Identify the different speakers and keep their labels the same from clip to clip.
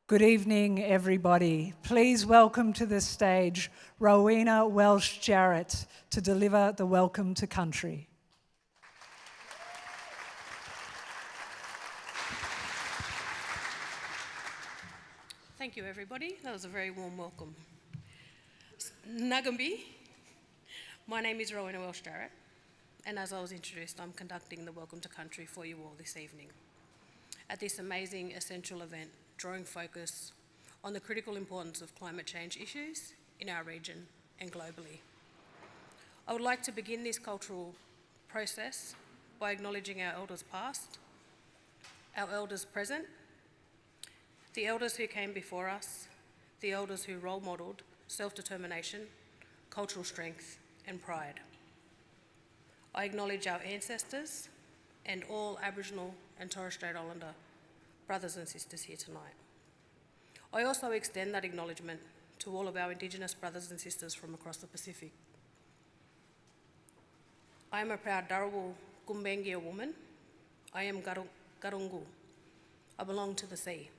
Speaker 1: Good evening, everybody. Please welcome to the stage Rowena Welsh-Jarrett to deliver the Welcome to Country.
Speaker 2: Thank you, everybody. That was a very warm welcome. Nagambi. My name is Rowena Welsh-Jarrett, and as I was introduced, I'm conducting the Welcome to Country for you all this evening at this amazing, essential event, drawing focus on the critical importance of climate change issues in our region and globally. I would like to begin this cultural process by acknowledging our elders past, our elders present, the elders who came before us, the elders who role modelled self-determination, cultural strength and pride. I acknowledge our ancestors and all Aboriginal and Torres Strait Islander brothers and sisters here tonight. I also extend that acknowledgement to all of our Indigenous brothers and sisters from across the Pacific. I am a proud Dharawal Gumbaynggirr woman. I am Gadigal. I belong to the sea.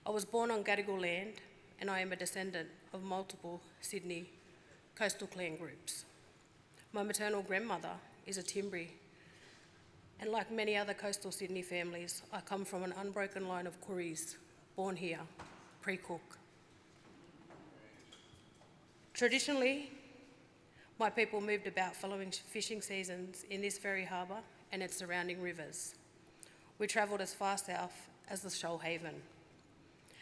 Speaker 2: I was born on Gadigal land, and I am a descendant of multiple Sydney coastal clan groups. My maternal grandmother is a Timbri, and like many other coastal Sydney families, I come from an unbroken line of Koris, born here, pre-Cook. Traditionally, my people moved about following fishing seasons in this very harbour and its surrounding rivers. We travelled as far south as the Shoalhaven,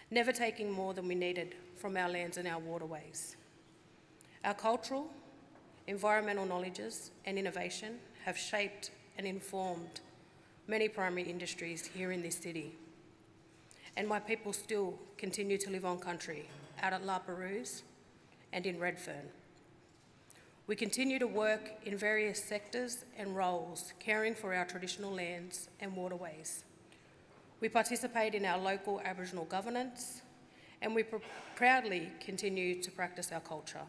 Speaker 2: never taking more than we needed from our lands and our waterways. Our cultural, environmental knowledges and innovation have shaped and informed many primary industries here in this city. And my people still continue to live on country out at La Perouse and in Redfern. We continue to work in various sectors and roles, caring for our traditional lands and waterways. We participate in our local Aboriginal governance, and we proudly continue to practice our culture.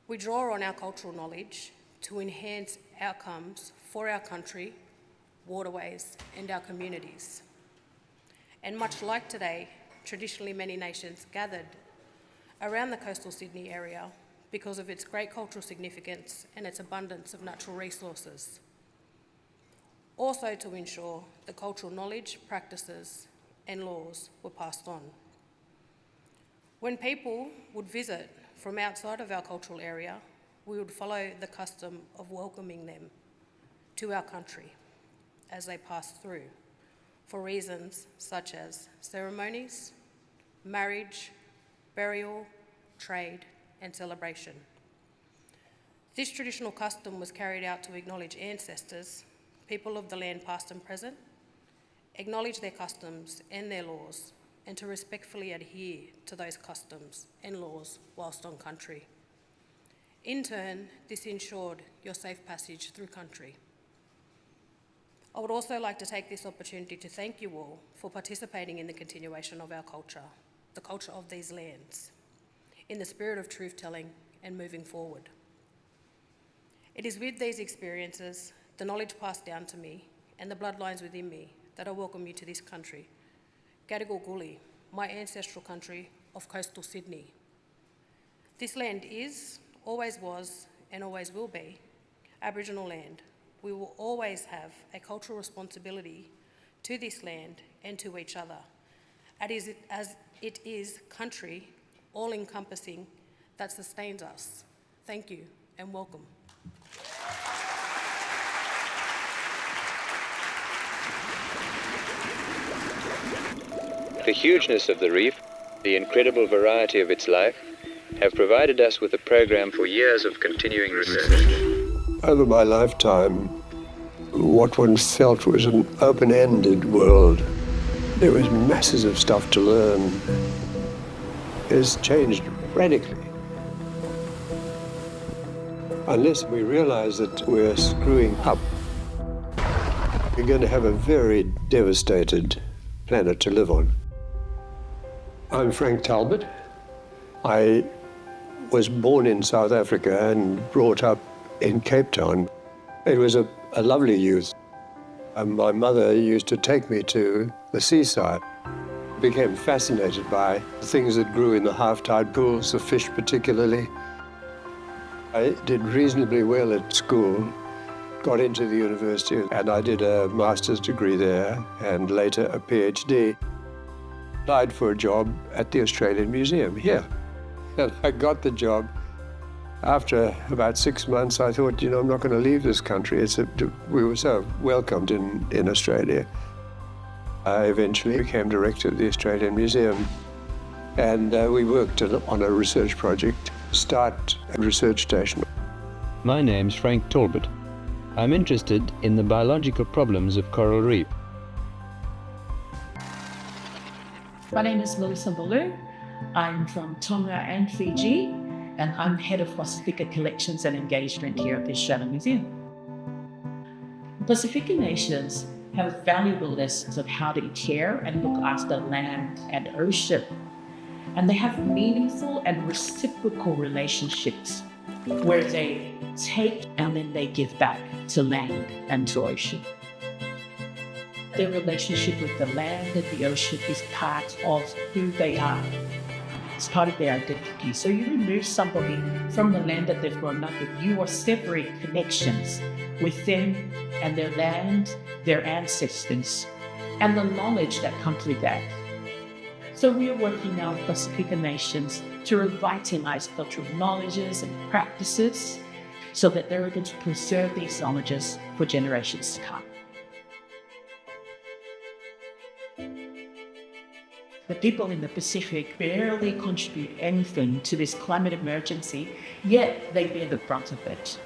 Speaker 2: We draw on our cultural knowledge to enhance outcomes for our country, waterways, and our communities. And much like today, traditionally many nations gathered around the coastal Sydney area because of its great cultural significance and its abundance of natural resources. Also to ensure the cultural knowledge, practices, and laws were passed on. When people would visit from outside of our cultural area, we would follow the custom of welcoming them to our country as they passed through for reasons such as ceremonies, marriage, burial, trade, and celebration. This traditional custom was carried out to acknowledge ancestors, people of the land past and present, acknowledge their customs and their laws, and to respectfully adhere to those customs and laws whilst on country. In turn, this ensured your safe passage through country. I would also like to take this opportunity to thank you all for participating in the continuation of our culture, the culture of these lands, in the spirit of truth-telling and moving forward. It is with these experiences, the knowledge passed down to me, and the bloodlines within me that I welcome you to this country, Gadigal Gully, my ancestral country of coastal Sydney. This land is, always was, and always will be Aboriginal land. We will always have a cultural responsibility to this land and to each other, as it is country, all-encompassing, that sustains us. Thank you and welcome.
Speaker 3: The hugeness of the reef, the incredible variety of its life, have provided us with a program for years of continuing research.
Speaker 4: Over my lifetime, what one felt was an open-ended world. There was masses of stuff to learn. It has changed radically. Unless we realize that we're screwing up, we're going to have a very devastated planet to live on. I'm Frank Talbot. I was born in South Africa and brought up in Cape Town. It was a lovely youth. My mother used to take me to the seaside. became fascinated by the things that grew in the half-tide pools, the fish particularly. I did reasonably well at school, got into the university, and I did a master's degree there and later a PhD. Applied for a job at the Australian Museum here, and I got the job. After about 6 months, I thought, you know, I'm not going to leave this country. We were so welcomed in Australia. I eventually became director of the Australian Museum, and we worked on a research project, start a research station.
Speaker 3: My name's Frank Talbot. I'm interested in the biological problems of coral reef.
Speaker 5: My name is Melissa Baloo. I'm from Tonga and Fiji, and I'm head of Pacifica Collections and Engagement here at the Australian Museum. Pacifica nations have valuable lessons of how to care and look after land and ocean, and they have meaningful and reciprocal relationships where they take and then they give back to land and to ocean. Their relationship with the land and the ocean is part of who they are. It's part of their identity. So you remove somebody from the land that they've grown up with, you are severing connections with them and their land, their ancestors, and the knowledge that comes with that. So we are working now with Pacifica nations to revitalize cultural knowledges and practices so that they're able to preserve these knowledges for generations to come. The people in the Pacific barely contribute anything to this climate emergency, yet they bear the brunt of it.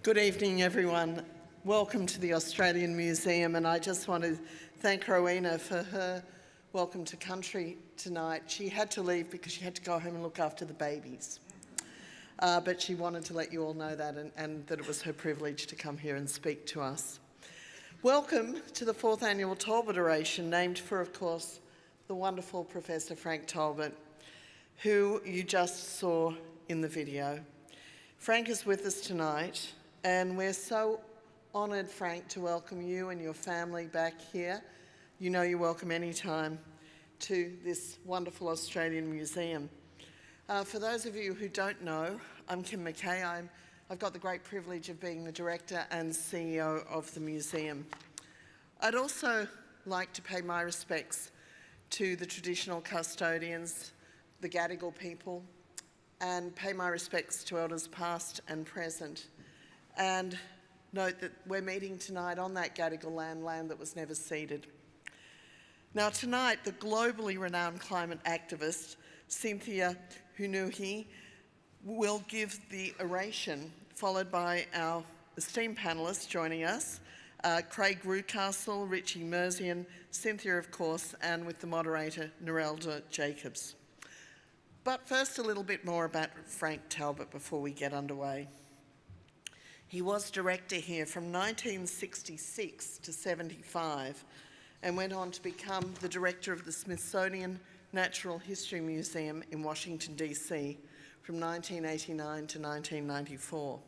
Speaker 6: Good evening, everyone. Welcome to the Australian Museum, and I just want to thank Rowena for her welcome to country tonight. She had to leave because she had to go home and look after the babies. But she wanted to let you all know that and that it was her privilege to come here and speak to us. Welcome to the 4th Annual Talbot Oration, named for, of course, the wonderful Professor Frank Talbot, who you just saw in the video. Frank is with us tonight, and we're so honoured, Frank, to welcome you and your family back here. You know you're welcome anytime to this wonderful Australian Museum. For those of you who don't know, I'm Kim McKay. I've got the great privilege of being the director and CEO of the museum. I'd also like to pay my respects to the traditional custodians, the Gadigal people, and pay my respects to elders past and present. And note that we're meeting tonight on that Gadigal land that was never ceded. Now tonight, the globally renowned climate activist, Cynthia Houniuhi, will give the oration, followed by our esteemed panellists joining us, Craig Reucassel, Richie Merzian, Cynthia, of course, and with the moderator, Narelda Jacobs. But first, a little bit more about Frank Talbot before we get underway. He was director here from 1966 to 75, and went on to become the director of the Smithsonian Natural History Museum in Washington, D.C. from 1989 to 1994.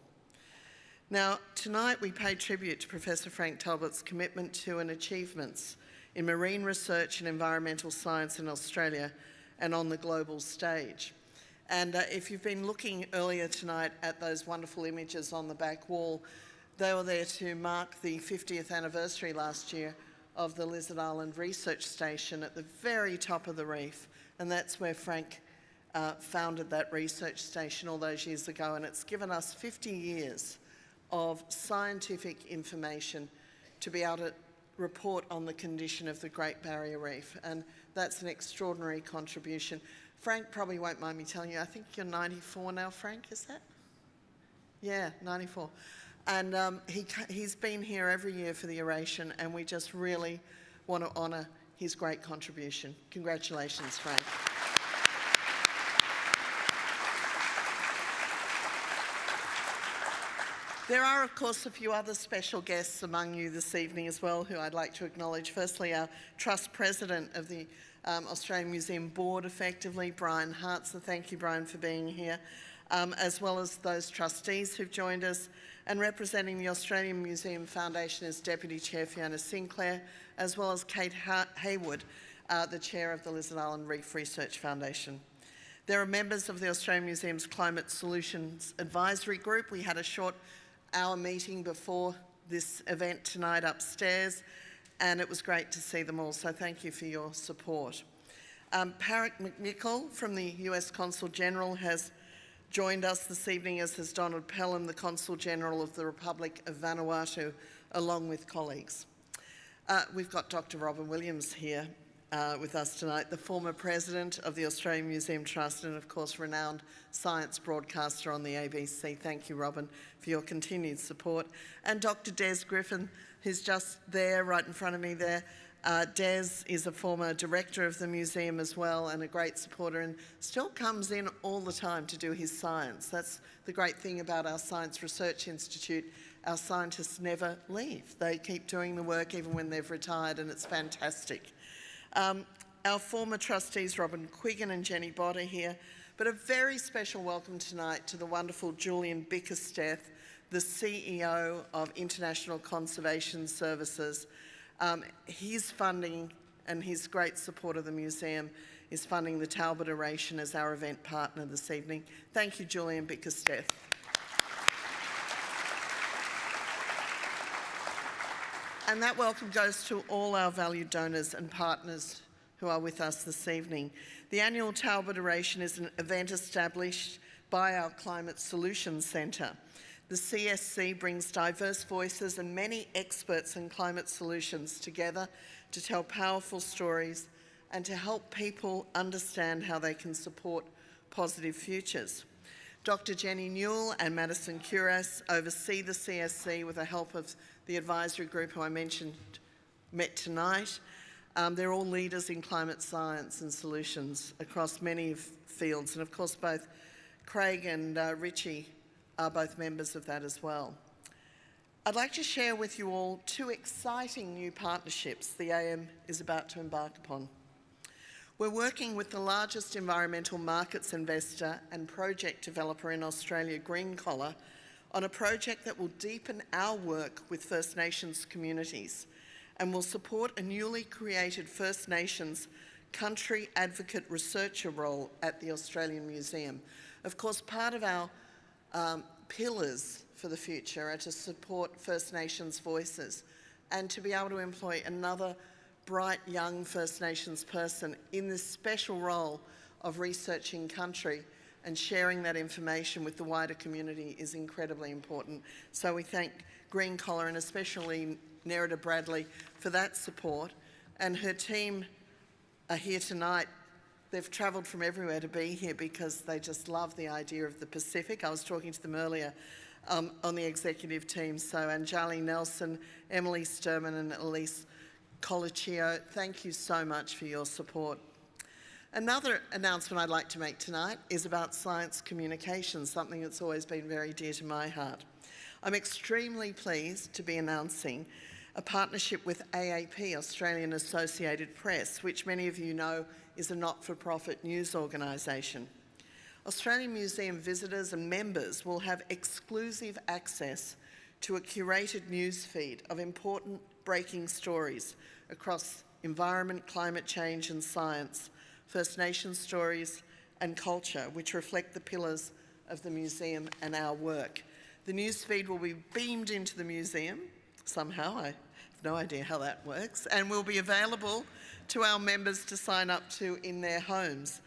Speaker 6: Now, tonight we pay tribute to Professor Frank Talbot's commitment to and achievements in marine research and environmental science in Australia and on the global stage. And if you've been looking earlier tonight at those wonderful images on the back wall, they were there to mark the 50th anniversary last year of the Lizard Island Research Station at the very top of the reef. And that's where Frank founded that research station all those years ago. And it's given us 50 years of scientific information to be able to report on the condition of the Great Barrier Reef. And that's an extraordinary contribution. Frank probably won't mind me telling you, I think you're 94 now, Frank, is that? Yeah, 94. And he's been here every year for the oration, and we just really want to honour his great contribution. Congratulations, Frank. There are, of course, a few other special guests among you this evening as well who I'd like to acknowledge. Firstly, our Trust President of the Australian Museum Board effectively, Brian Hart, so thank you, Brian, for being here, as well as those trustees who've joined us, and representing the Australian Museum Foundation is Deputy Chair Fiona Sinclair, as well as Kate Haywood, the Chair of the Lizard Island Reef Research Foundation. There are members of the Australian Museum's Climate Solutions Advisory Group. We had a short hour meeting before this event tonight upstairs, and it was great to see them all, so thank you for your support. Parrick McNichol from the US Consul General has joined us this evening, as has Donald Pelham, the Consul General of the Republic of Vanuatu, along with colleagues. We've got Dr. Robin Williams here with us tonight, the former President of the Australian Museum Trust and, of course, renowned science broadcaster on the ABC. Thank you, Robin, for your continued support. And Dr. Des Griffin, who's just there, right in front of me there. Des is a former director of the museum as well, and a great supporter, and still comes in all the time to do his science. That's the great thing about our Science Research Institute. Our scientists never leave. They keep doing the work even when they've retired, and it's fantastic. Our former trustees, Robin Quiggin and Jenny Bott, are here, but a very special welcome tonight to the wonderful Julian Bickersteth, the CEO of International Conservation Services. His funding and his great support of the museum is funding the Talbot Oration as our event partner this evening. Thank you, Julian Bickersteth. And that welcome goes to all our valued donors and partners who are with us this evening. The annual Talbot Oration is an event established by our Climate Solutions Centre. The CSC brings diverse voices and many experts in climate solutions together to tell powerful stories and to help people understand how they can support positive futures. Dr. Jenny Newell and Madison Curas oversee the CSC with the help of the advisory group who I mentioned met tonight. They're all leaders in climate science and solutions across many fields, and of course both Craig and Richie are both members of that as well. I'd like to share with you all two exciting new partnerships the AM is about to embark upon. We're working with the largest environmental markets investor and project developer in Australia, Green Collar, on a project that will deepen our work with First Nations communities and will support a newly created First Nations country advocate researcher role at the Australian Museum. Of course, part of our pillars for the future are to support First Nations voices and to be able to employ another bright young First Nations person in this special role of researching country and sharing that information with the wider community is incredibly important. So we thank Green Collar and especially Narelda Bradley for that support, and her team are here tonight. They've travelled from everywhere to be here because they just love the idea of the Pacific. I was talking to them earlier on the executive team. So Anjali Nelson, Emily Sturman and Elise Colicchio, thank you so much for your support. Another announcement I'd like to make tonight is about science communication, something that's always been very dear to my heart. I'm extremely pleased to be announcing a partnership with AAP, Australian Associated Press, which many of you know is a not-for-profit news organisation. Australian Museum visitors and members will have exclusive access to a curated news feed of important breaking stories across environment, climate change and science, First Nations stories and culture, which reflect the pillars of the museum and our work. The news feed will be beamed into the museum somehow. I have no idea how that works, and will be available to our members to sign up to in their homes.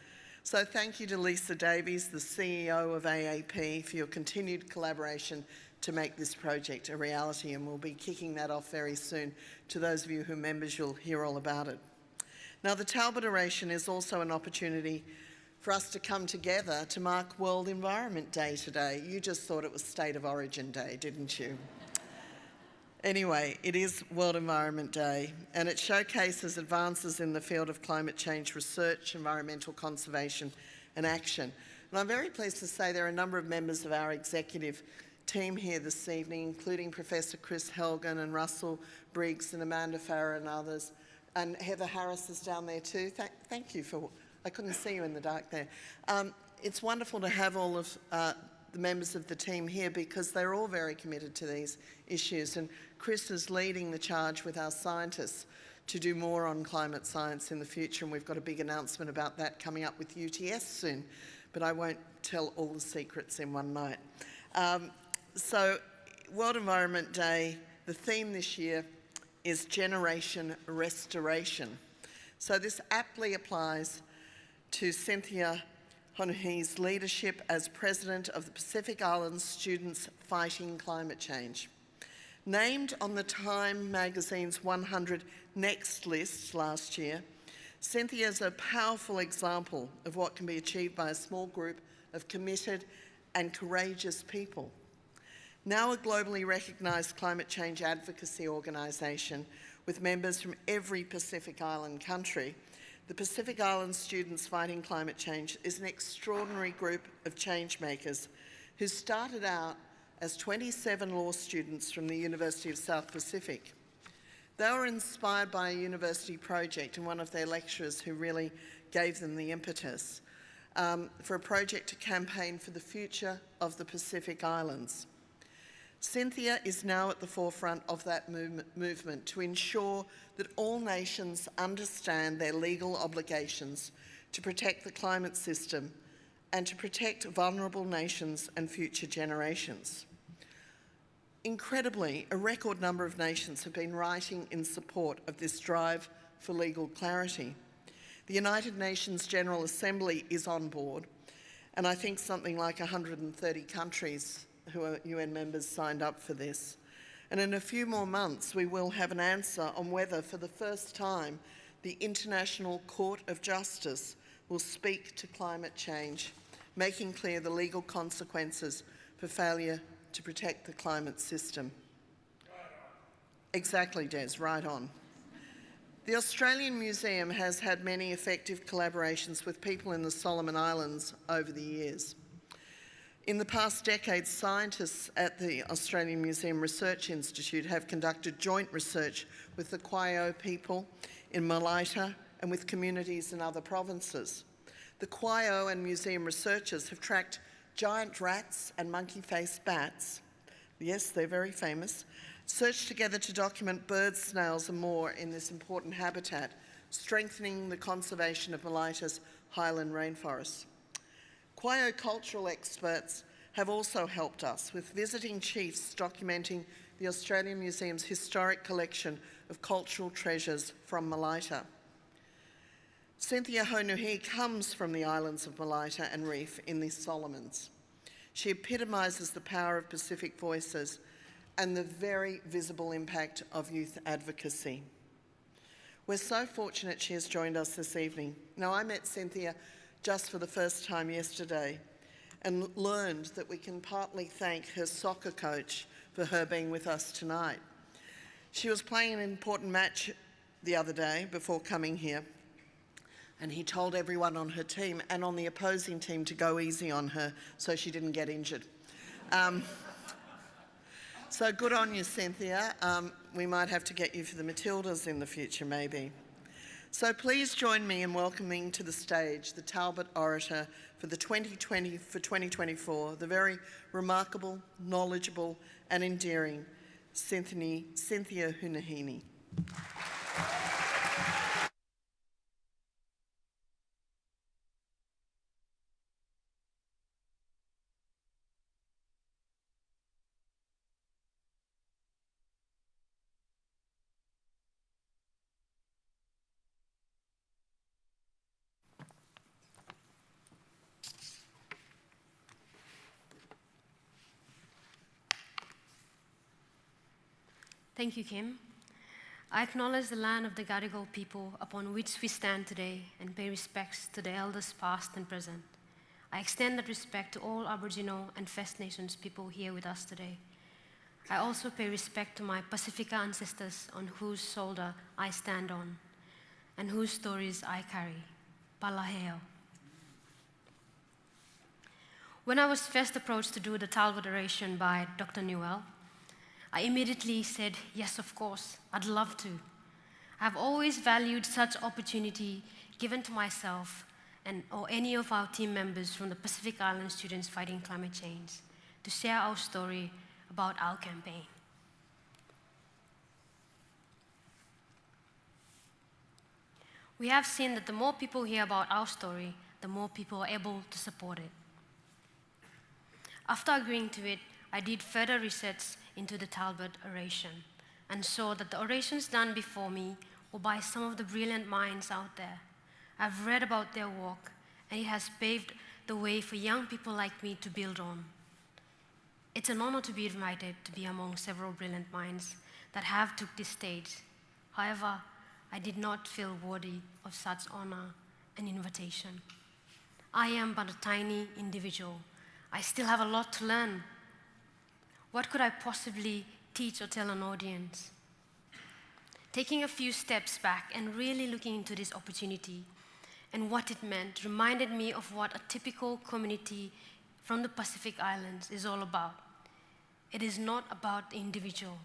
Speaker 6: So thank you to Lisa Davies, the CEO of AAP, for your continued collaboration to make this project a reality, and we'll be kicking that off very soon. To those of you who are members, you'll hear all about it. Now, the Talbot Oration is also an opportunity for us to come together to mark World Environment Day today. You just thought it was State of Origin Day, didn't you? Anyway, it is World Environment Day, and it showcases advances in the field of climate change research, environmental conservation and action. And I'm very pleased to say there are a number of members of our executive team here this evening, including Professor Chris Helgen and Russell Briggs and Amanda Farrer and others, And Heather Harris is down there too. Thank you for, I couldn't see you in the dark there. It's wonderful to have all of the members of the team here because they're all very committed to these issues. And Chris is leading the charge with our scientists to do more on climate science in the future, and we've got a big announcement about that coming up with UTS soon, but I won't tell all the secrets in one night. So World Environment Day, the theme this year is Generation Restoration. So this aptly applies to Cynthia Houniuhi's leadership as President of the Pacific Islands Students Fighting Climate Change. Named on the Time magazine's 100 Next list last year, Cynthia is a powerful example of what can be achieved by a small group of committed and courageous people. Now a globally recognised climate change advocacy organisation with members from every Pacific Island country, the Pacific Island Students Fighting Climate Change is an extraordinary group of change makers who started out as 27 law students from the University of South Pacific. They were inspired by a university project and one of their lecturers who really gave them the impetus for a project to campaign for the future of the Pacific Islands. Cynthia is now at the forefront of that movement to ensure that all nations understand their legal obligations to protect the climate system and to protect vulnerable nations and future generations. Incredibly, a record number of nations have been writing in support of this drive for legal clarity. The United Nations General Assembly is on board, and I think something like 130 countries who are UN members signed up for this. And in a few more months, we will have an answer on whether, for the first time, the International Court of Justice will speak to climate change, making clear the legal consequences for failure to protect the climate system. Exactly, Des, right on. The Australian Museum has had many effective collaborations with people in the Solomon Islands over the years. In the past decade, scientists at the Australian Museum Research Institute have conducted joint research with the Quayo people in Malaita and with communities in other provinces. The Quayo and museum researchers have tracked giant rats and monkey-faced bats, yes, they're very famous, searched together to document birds, snails and more in this important habitat, strengthening the conservation of Malaita's highland rainforests. Quayo cultural experts have also helped us with visiting chiefs documenting the Australian Museum's historic collection of cultural treasures from Malaita. Cynthia Houniuhi comes from the islands of Malaita and Reef in the Solomons. She epitomises the power of Pacific voices and the very visible impact of youth advocacy. We're so fortunate she has joined us this evening. Now, I met Cynthia just for the first time yesterday and learned that we can partly thank her soccer coach for her being with us tonight. She was playing an important match the other day before coming here, and he told everyone on her team and on the opposing team to go easy on her so she didn't get injured. So good on you, Cynthia. We might have to get you for the Matildas in the future, maybe. So please join me in welcoming to the stage the Talbot Orator for 2024, the very remarkable, knowledgeable and endearing Cynthia Houniuhi.
Speaker 2: Thank you, Kim. I acknowledge the land of the Gadigal people upon which we stand today and pay respects to the elders past and present. I extend that respect to all Aboriginal and First Nations people here with us today. I also pay respect to my Pacifica ancestors on whose shoulder I stand on and whose stories I carry. Palaheo. When I was first approached to do the Talbot Oration by Dr. Newell, I immediately said, yes, of course, I'd love to.
Speaker 7: I've always valued such opportunity given to myself or any of our team members from the Pacific Island students fighting climate change to share our story about our campaign. We have seen that the more people hear about our story, the more people are able to support it. After agreeing to it, I did further research into the Talbot Oration and saw that the orations done before me were by some of the brilliant minds out there. I've read about their work, and it has paved the way for young people like me to build on. It's an honor to be invited to be among several brilliant minds that have took this stage. However, I did not feel worthy of such honor and invitation. I am but a tiny individual. I still have a lot to learn. What could I possibly teach or tell an audience? Taking a few steps back and really looking into this opportunity and what it meant reminded me of what a typical community from the Pacific Islands is all about. It is not about the individual,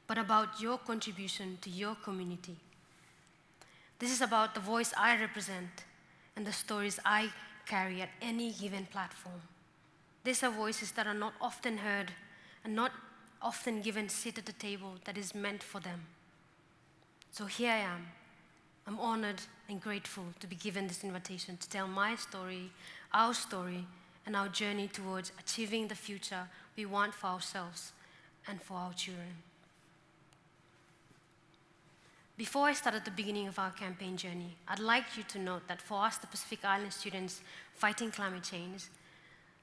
Speaker 7: but about your contribution to your community. This is about the voice I represent and the stories I carry at any given platform. These are voices that are not often heard and not often given a seat at the table that is meant for them. So here I am. I'm honored and grateful to be given this invitation to tell my story, and our journey towards achieving the future we want for ourselves and for our children. Before I start at the beginning of our campaign journey, I'd like you to note that for us, the Pacific Island students fighting climate change,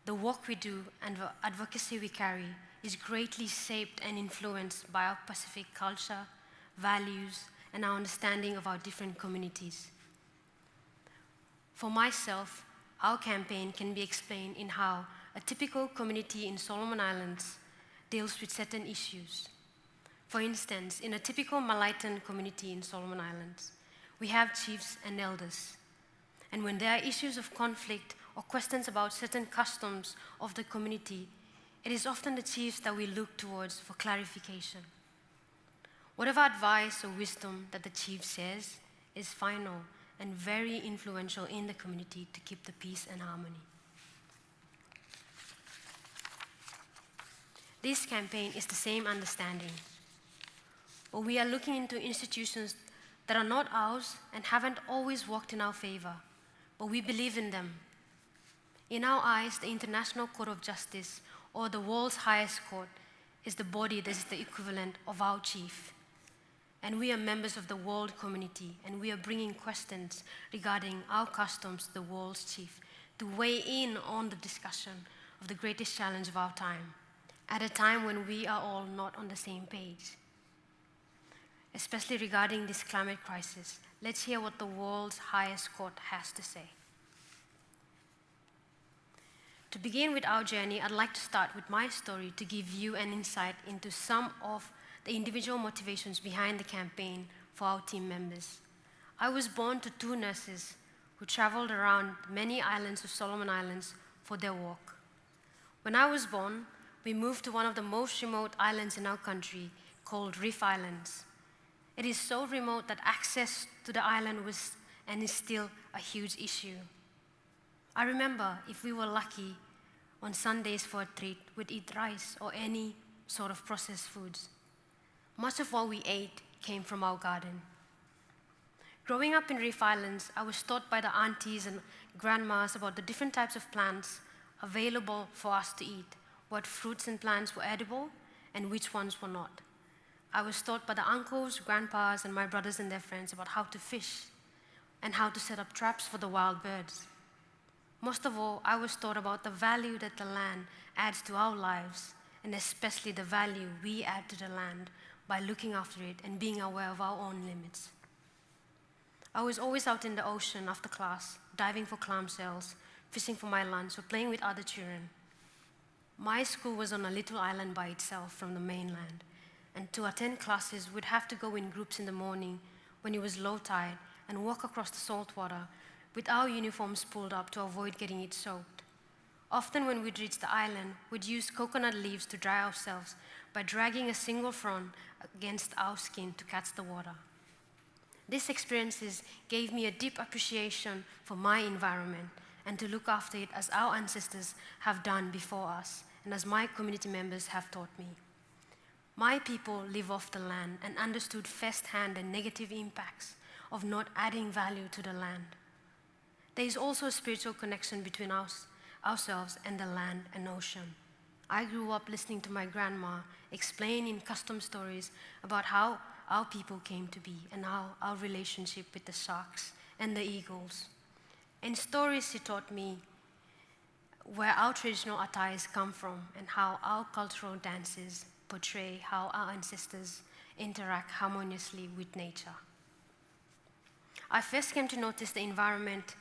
Speaker 7: the work we do and the advocacy we carry is greatly shaped and influenced by our Pacific culture, values, and our understanding of our different communities. For myself, our campaign can be explained in how a typical community in Solomon Islands deals with certain issues. For instance, in a typical Malaitan community in Solomon Islands, we have chiefs and elders. And when there are issues of conflict or questions about certain customs of the community, it is often the chiefs that we look towards for clarification. Whatever advice or wisdom that the chief says is final and very influential in the community to keep the peace and harmony. This campaign is the same understanding. But we are looking into institutions that are not ours and haven't always worked in our favor, but we believe in them. In our eyes, the International Court of Justice, or the world's highest court, is the body that is the equivalent of our chief. And we are members of the world community, and we are bringing questions regarding our customs to the world's chief to weigh in on the discussion of the greatest challenge of our time, at a time when we are all not on the same page. Especially regarding this climate crisis, let's hear what the world's highest court has to say. To begin with our journey, I'd like to start with my story to give you an insight into some of the individual motivations behind the campaign for our team members. I was born to two nurses who traveled around many islands of Solomon Islands for their work. When I was born, we moved to one of the most remote islands in our country called Reef Islands. It is so remote that access to the island was and is still a huge issue. I remember if we were lucky on Sundays for a treat, we'd eat rice or any sort of processed foods. Much of what we ate came from our garden. Growing up in Reef Islands, I was taught by the aunties and grandmas about the different types of plants available for us to eat, what fruits and plants were edible and which ones were not. I was taught by the uncles, grandpas, and my brothers and their friends about how to fish and how to set up traps for the wild birds. Most of all, I was taught about the value that the land adds to our lives, and especially the value we add to the land by looking after it and being aware of our own limits. I was always out in the ocean after class, diving for clam shells, fishing for my lunch, or playing with other children. My school was on a little island by itself from the mainland, and to attend classes, we'd have to go in groups in the morning when it was low tide and walk across the salt water with our uniforms pulled up to avoid getting it soaked. Often when we'd reach the island, we'd use coconut leaves to dry ourselves by dragging a single frond against our skin to catch the water. These experiences gave me a deep appreciation for my environment and to look after it as our ancestors have done before us and as my community members have taught me. My people live off the land and understood firsthand the negative impacts of not adding value to the land. There is also a spiritual connection between ourselves and the land and ocean. I grew up listening to my grandma explain in custom stories about how our people came to be and how our relationship with the sharks and the eagles. In stories, she taught me where our traditional attires come from and how our cultural dances portray how our ancestors interact harmoniously with nature. I first came to notice the environment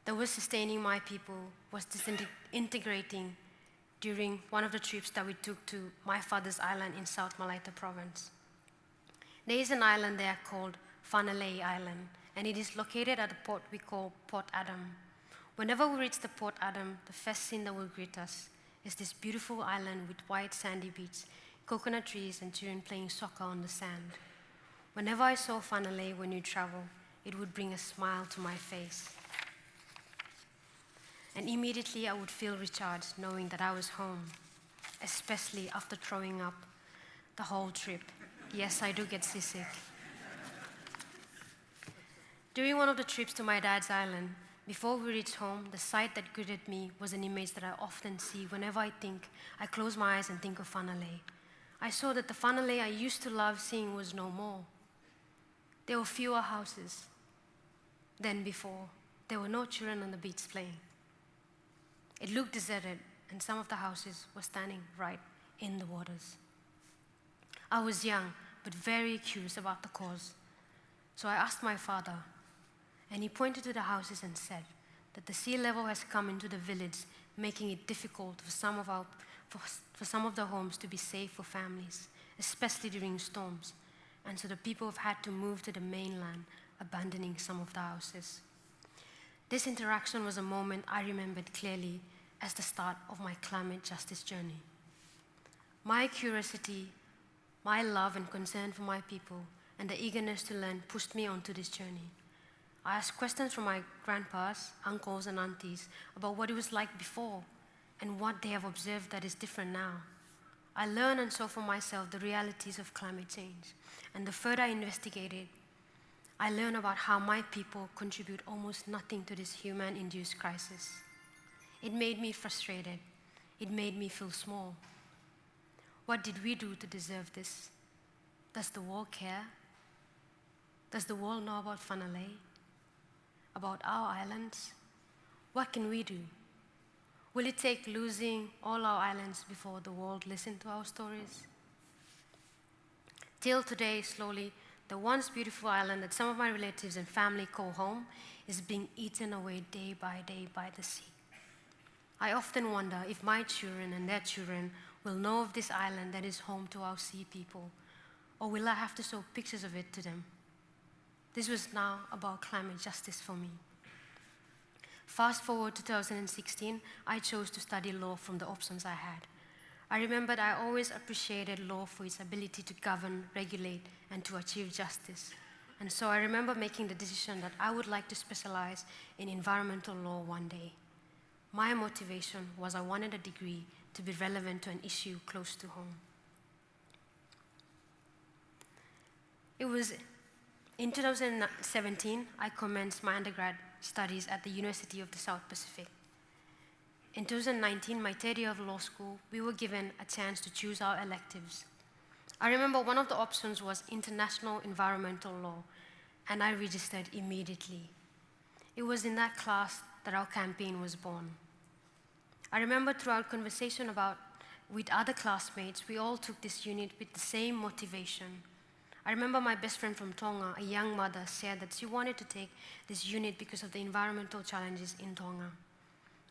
Speaker 7: that was sustaining my people was disintegrating during one of the trips that we took to my father's island in South Malaita province. There is an island there called Whanalei Island, and it is located at a port we call Port Adam. Whenever we reach the Port Adam, the first scene that will greet us is this beautiful island with white sandy beach, coconut trees, and children playing soccer on the sand. Whenever I saw Whanalei when you travel, it would bring a smile to my face. And immediately I would feel recharged knowing that I was home, especially after throwing up the whole trip. Yes, I do get seasick. During one of the trips to my dad's island, before we reached home, the sight that greeted me was an image that I often see whenever I close my eyes and think of Whanalei. I saw that the Whanalei I used to love seeing was no more. There were fewer houses than before. There were no children on the beach playing. It looked deserted, and some of the houses were standing right in the waters. I was young, but very curious about the cause. So I asked my father, and he pointed to the houses and said that the sea level has come into the village, making it difficult for some of the homes to be safe for families, especially during storms. And so the people have had to move to the mainland, abandoning some of the houses. This interaction was a moment I remembered clearly as the start of my climate justice journey. My curiosity, my love and concern for my people, and the eagerness to learn pushed me onto this journey. I asked questions from my grandpas, uncles, and aunties about what it was like before and what they have observed that is different now. I learned and saw for myself the realities of climate change, and the further I investigated, I learned about how my people contribute almost nothing to this human-induced crisis. It made me frustrated. It made me feel small. What did we do to deserve this? Does the world care? Does the world know about Whanalei? About our islands? What can we do? Will it take losing all our islands before the world listens to our stories? Till today, slowly, the once beautiful island that some of my relatives and family call home is being eaten away day by the sea. I often wonder if my children and their children will know of this island that is home to our sea people, or will I have to show pictures of it to them? This was now about climate justice for me. Fast forward to 2016, I chose to study law from the options I had. I remembered I always appreciated law for its ability to govern, regulate, and to achieve justice. And so I remember making the decision that I would like to specialize in environmental law one day. My motivation was I wanted a degree to be relevant to an issue close to home. It was in 2017, I commenced my undergrad studies at the University of the South Pacific. In 2019, my third year of law school, we were given a chance to choose our electives. I remember one of the options was international environmental law, and I registered immediately. It was in that class that our campaign was born. I remember through our conversation with other classmates, we all took this unit with the same motivation. I remember my best friend from Tonga, a young mother, said that she wanted to take this unit because of the environmental challenges in Tonga.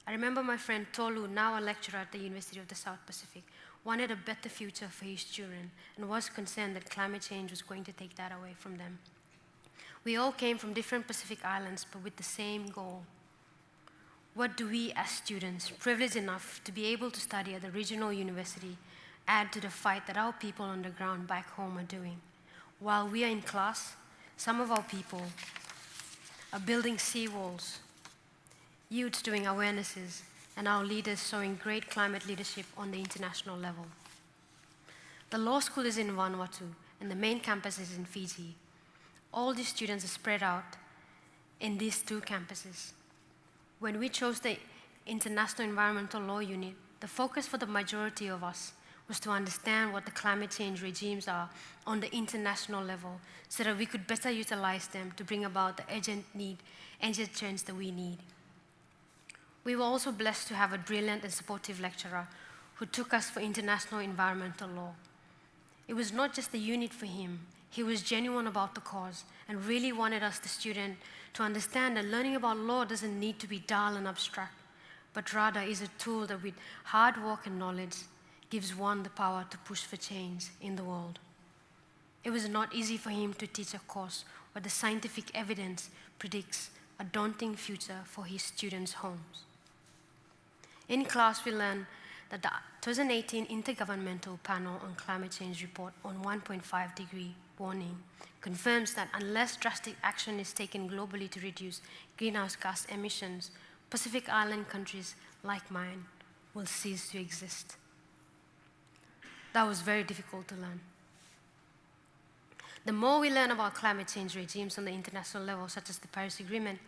Speaker 7: I remember my friend Tolu, now a lecturer at the University of the South Pacific, wanted a better future for his children and was concerned that climate change was going to take that away from them. We all came from different Pacific islands, but with the same goal. What do we as students, privileged enough to be able to study at the regional university, add to the fight that our people on the ground back home are doing. While we are in class, some of our people are building seawalls, youths doing awarenesses, and our leaders showing great climate leadership on the international level. The law school is in Vanuatu, and the main campus is in Fiji. All these students are spread out in these 2 campuses. When we chose the International Environmental Law Unit, the focus for the majority of us was to understand what the climate change regimes are on the international level so that we could better utilize them to bring about the urgent change that we need. We were also blessed to have a brilliant and supportive lecturer who took us for international environmental law. It was not just the unit for him. He was genuine about the cause and really wanted us, the student, to understand that learning about law doesn't need to be dull and abstract, but rather is a tool that with hard work and knowledge gives one the power to push for change in the world. It was not easy for him to teach a course where the scientific evidence predicts a daunting future for his students' homes. In class, we learned that the 2018 Intergovernmental Panel on Climate Change report on 1.5 degree warning confirms that unless drastic action is taken globally to reduce greenhouse gas emissions, Pacific Island countries like mine will cease to exist. That was very difficult to learn. The more we learn about climate change regimes on the international level, such as the Paris Agreement,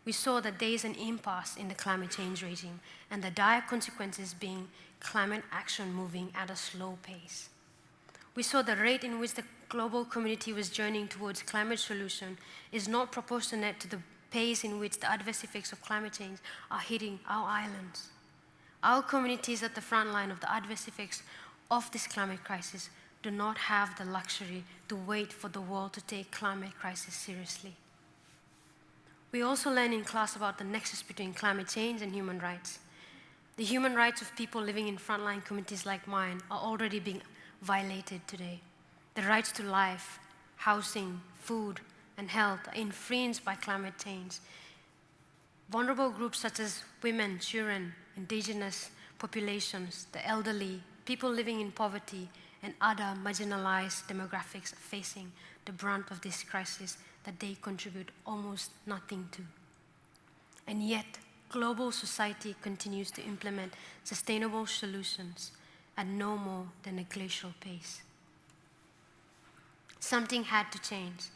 Speaker 7: we saw that there is an impasse in the climate change regime and the dire consequences being climate action moving at a slow pace. We saw the rate in which the global community was journeying towards climate solution is not proportionate to the pace in which the adverse effects of climate change are hitting our islands. Our communities at the front line of the adverse effects of this climate crisis do not have the luxury to wait for the world to take climate crisis seriously. We also learned in class about the nexus between climate change and human rights. The human rights of people living in frontline communities like mine are already being violated today. The rights to life, housing, food, and health are infringed by climate change. Vulnerable groups such as women, children, indigenous populations, the elderly, people living in poverty, and other marginalized demographics are facing the brunt of this crisis that they contribute almost nothing to. And yet, global society continues to implement sustainable solutions at no more than a glacial pace. Something had to change.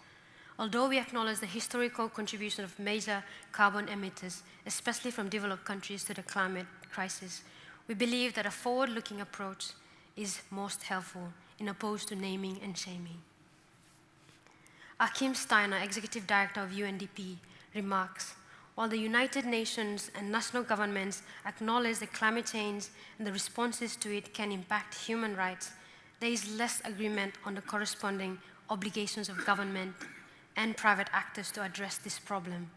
Speaker 7: Although we acknowledge the historical contribution of major carbon emitters, especially from developed countries to the climate crisis, we believe that a forward-looking approach is most helpful in opposed to naming and shaming. Akim Steiner, Executive Director of UNDP, remarks, while the United Nations and national governments acknowledge that climate change and the responses to it can impact human rights, there is less agreement on the corresponding obligations of government and private actors to address this problem.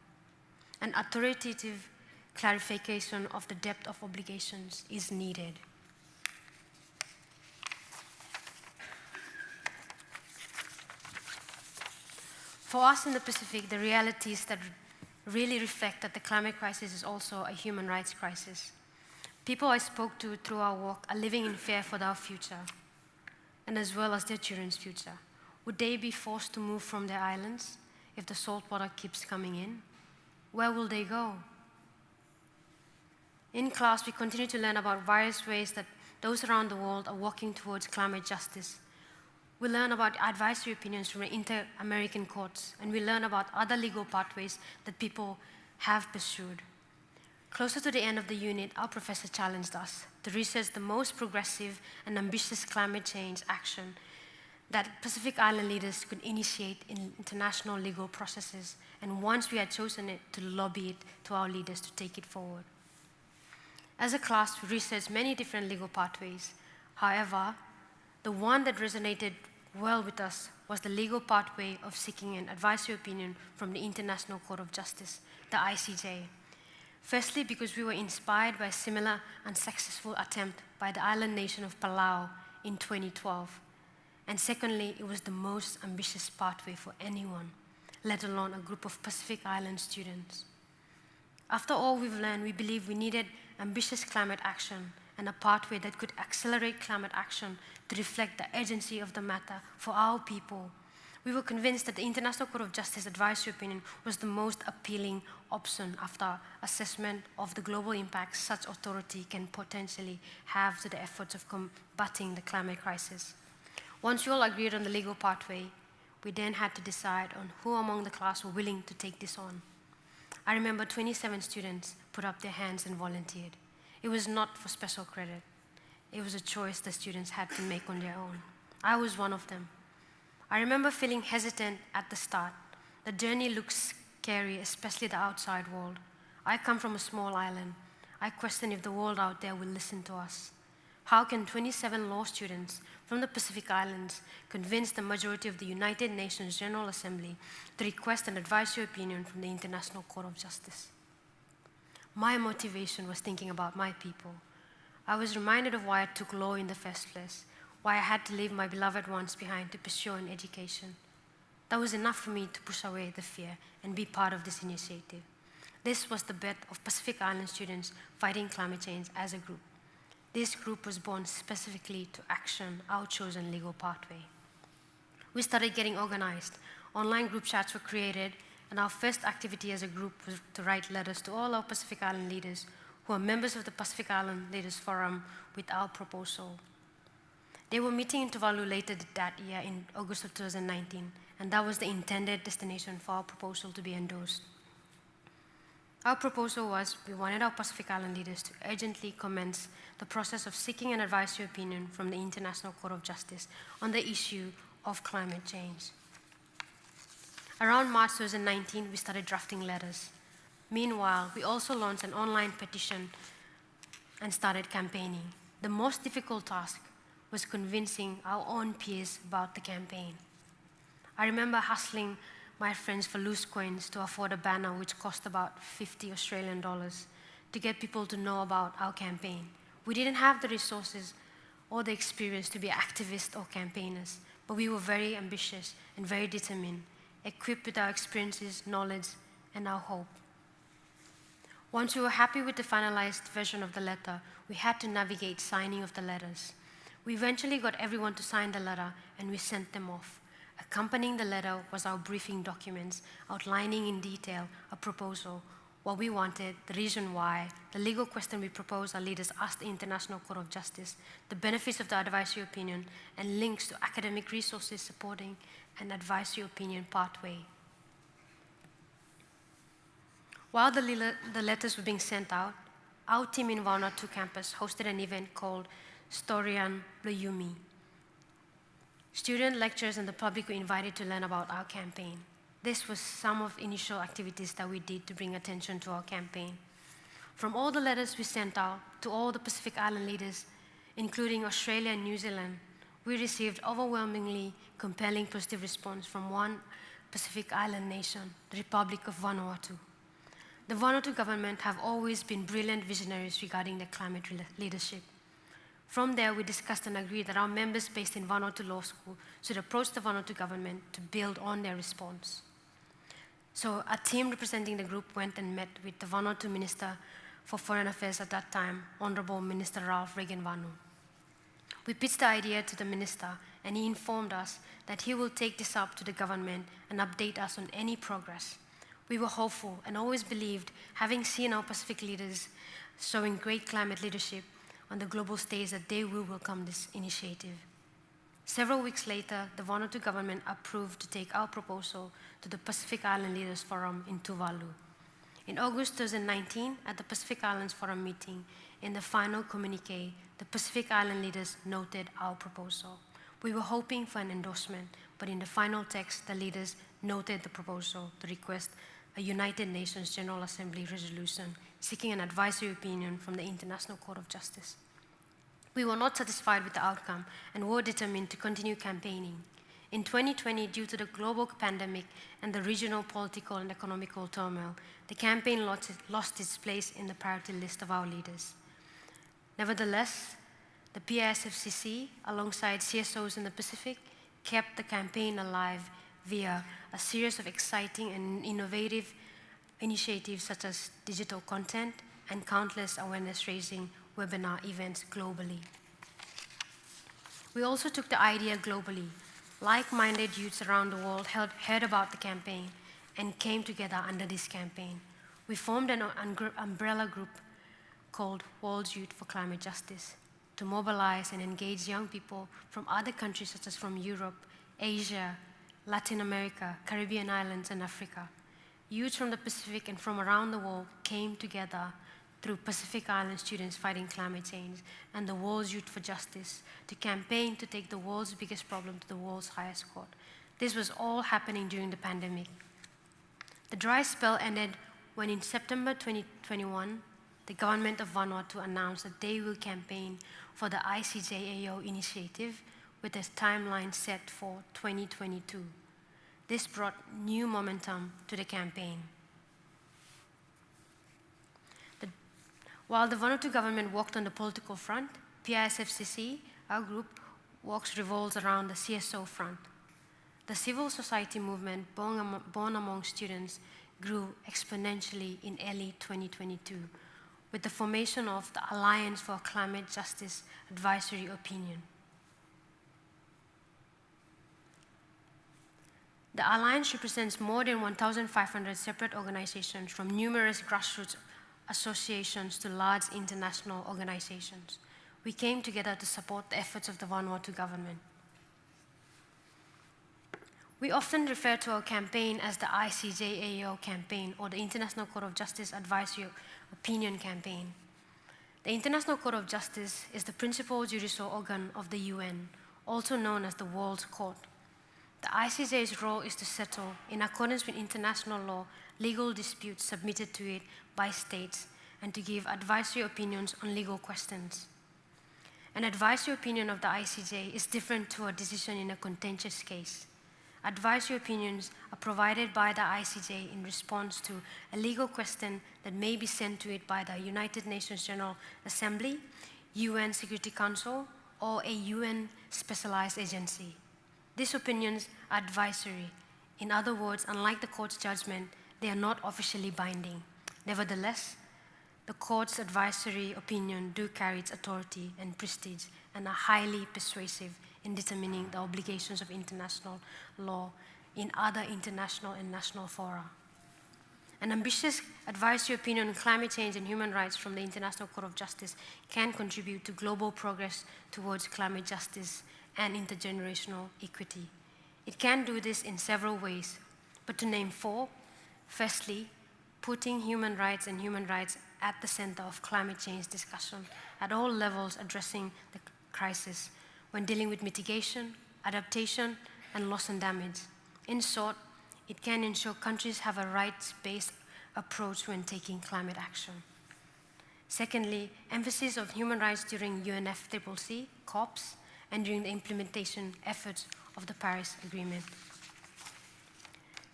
Speaker 7: An authoritative clarification of the depth of obligations is needed. For us in the Pacific, the realities that really reflect that the climate crisis is also a human rights crisis. People I spoke to through our work are living in fear for their future, and as well as their children's future. Would they be forced to move from their islands if the salt water keeps coming in? Where will they go? In class, we continue to learn about various ways that those around the world are working towards climate justice. We learn about advisory opinions from the Inter-American courts, and we learn about other legal pathways that people have pursued. Closer to the end of the unit, our professor challenged us to research the most progressive and ambitious climate change action that Pacific Island leaders could initiate in international legal processes, and once we had chosen it, to lobby it to our leaders to take it forward. As a class, we researched many different legal pathways. However, the one that resonated well with us was the legal pathway of seeking an advisory opinion from the International Court of Justice, the ICJ. Firstly, because we were inspired by a similar unsuccessful attempt by the island nation of Palau in 2012. And secondly, it was the most ambitious pathway for anyone, let alone a group of Pacific Island students. After all we've learned, we believe we needed ambitious climate action, and a pathway that could accelerate climate action to reflect the urgency of the matter for our people. We were convinced that the International Court of Justice advisory opinion was the most appealing option after assessment of the global impacts such authority can potentially have to the efforts of combating the climate crisis. Once we all agreed on the legal pathway, we then had to decide on who among the class were willing to take this on. I remember 27 students put up their hands and volunteered. It was not for special credit. It was a choice the students had to make on their own. I was one of them. I remember feeling hesitant at the start. The journey looked scary, especially the outside world. I come from a small island. I question if the world out there will listen to us. How can 27 law students from the Pacific Islands convince the majority of the United Nations General Assembly to request an advisory opinion from the International Court of Justice? My motivation was thinking about my people. I was reminded of why I took law in the first place, why I had to leave my beloved ones behind to pursue an education. That was enough for me to push away the fear and be part of this initiative. This was the birth of Pacific Island students fighting climate change as a group. This group was born specifically to action our chosen legal pathway. We started getting organized. Online group chats were created, and our first activity as a group was to write letters to all our Pacific Island leaders who are members of the Pacific Island Leaders Forum with our proposal. They were meeting in Tuvalu later that year in August of 2019, and that was the intended destination for our proposal to be endorsed. Our proposal was we wanted our Pacific Island leaders to urgently commence the process of seeking an advisory opinion from the International Court of Justice on the issue of climate change. Around March 2019, we started drafting letters. Meanwhile, we also launched an online petition and started campaigning. The most difficult task was convincing our own peers about the campaign. I remember hustling my friends for loose coins to afford a banner which cost about 50 Australian dollars to get people to know about our campaign. We didn't have the resources or the experience to be activists or campaigners, but we were very ambitious and very determined, equipped with our experiences, knowledge, and our hope. Once we were happy with the finalized version of the letter, we had to navigate signing of the letters. We eventually got everyone to sign the letter, and we sent them off. Accompanying the letter was our briefing documents outlining in detail a proposal, what we wanted, the reason why, the legal question we proposed our leaders asked the International Court of Justice, the benefits of the advisory opinion, and links to academic resources supporting an advisory opinion pathway. While the letters were being sent out, our team in Vanuatu campus hosted an event called Storian Luyumi. Student lecturers and the public were invited to learn about our campaign. This was some of the initial activities that we did to bring attention to our campaign. From all the letters we sent out to all the Pacific Island leaders, including Australia and New Zealand, we received overwhelmingly compelling positive response from one Pacific Island nation, the Republic of Vanuatu. The Vanuatu government have always been brilliant visionaries regarding their climate leadership. From there, we discussed and agreed that our members based in Vanuatu Law School should approach the Vanuatu government to build on their response. So a team representing the group went and met with the Vanuatu Minister for Foreign Affairs at that time, Honorable Minister Ralph Regenvanu. We pitched the idea to the minister, and he informed us that he will take this up to the government and update us on any progress. We were hopeful and always believed, having seen our Pacific leaders showing great climate leadership on the global stage, that they will welcome this initiative. Several weeks later, the Vanuatu government approved to take our proposal to the Pacific Island Leaders Forum in Tuvalu. In August 2019, at the Pacific Islands Forum meeting, in the final communique, the Pacific Island leaders noted our proposal. We were hoping for an endorsement, but in the final text, the leaders noted the proposal to request a United Nations General Assembly resolution seeking an advisory opinion from the International Court of Justice. We were not satisfied with the outcome and were determined to continue campaigning. In 2020, due to the global pandemic and the regional political and economical turmoil, the campaign lost its place in the priority list of our leaders. Nevertheless, the PISFCC, alongside CSOs in the Pacific, kept the campaign alive via a series of exciting and innovative initiatives such as digital content and countless awareness-raising webinar events globally. We also took the idea globally. Like-minded youths around the world heard about the campaign and came together under this campaign. We formed an umbrella group called World's Youth for Climate Justice to mobilize and engage young people from other countries such as from Europe, Asia, Latin America, Caribbean islands, and Africa. Youths from the Pacific and from around the world came together through Pacific Island Students Fighting Climate Change and the World's Youth for Justice to campaign to take the world's biggest problem to the world's highest court. This was all happening during the pandemic. The dry spell ended when in September 2021, the government of Vanuatu announced that they will campaign for the ICJAO initiative with a timeline set for 2022. This brought new momentum to the campaign. While the Vanuatu government worked on the political front, PISFCC, our group, revolves around the CSO front. The civil society movement born among students grew exponentially in early 2022 with the formation of the Alliance for Climate Justice Advisory Opinion. The Alliance represents more than 1,500 separate organizations from numerous grassroots associations to large international organizations. We came together to support the efforts of the Vanuatu government. We often refer to our campaign as the ICJAO campaign or the International Court of Justice Advisory Opinion campaign. The International Court of Justice is the principal judicial organ of the UN, also known as the World Court. The ICJ's role is to settle, in accordance with international law, legal disputes submitted to it by states and to give advisory opinions on legal questions. An advisory opinion of the ICJ is different to a decision in a contentious case. Advisory opinions are provided by the ICJ in response to a legal question that may be sent to it by the United Nations General Assembly, UN Security Council, or a UN specialized agency. These opinions are advisory. In other words, unlike the court's judgment, they are not officially binding. Nevertheless, the court's advisory opinion do carry its authority and prestige and are highly persuasive in determining the obligations of international law in other international and national fora. An ambitious advisory opinion on climate change and human rights from the International Court of Justice can contribute to global progress towards climate justice and intergenerational equity. It can do this in several ways, but to name four: firstly, putting human rights and human rights at the center of climate change discussion at all levels, addressing the crisis when dealing with mitigation, adaptation, and loss and damage. In short, it can ensure countries have a rights-based approach when taking climate action. Secondly, emphasis of human rights during UNFCCC, COPs, and during the implementation efforts of the Paris Agreement.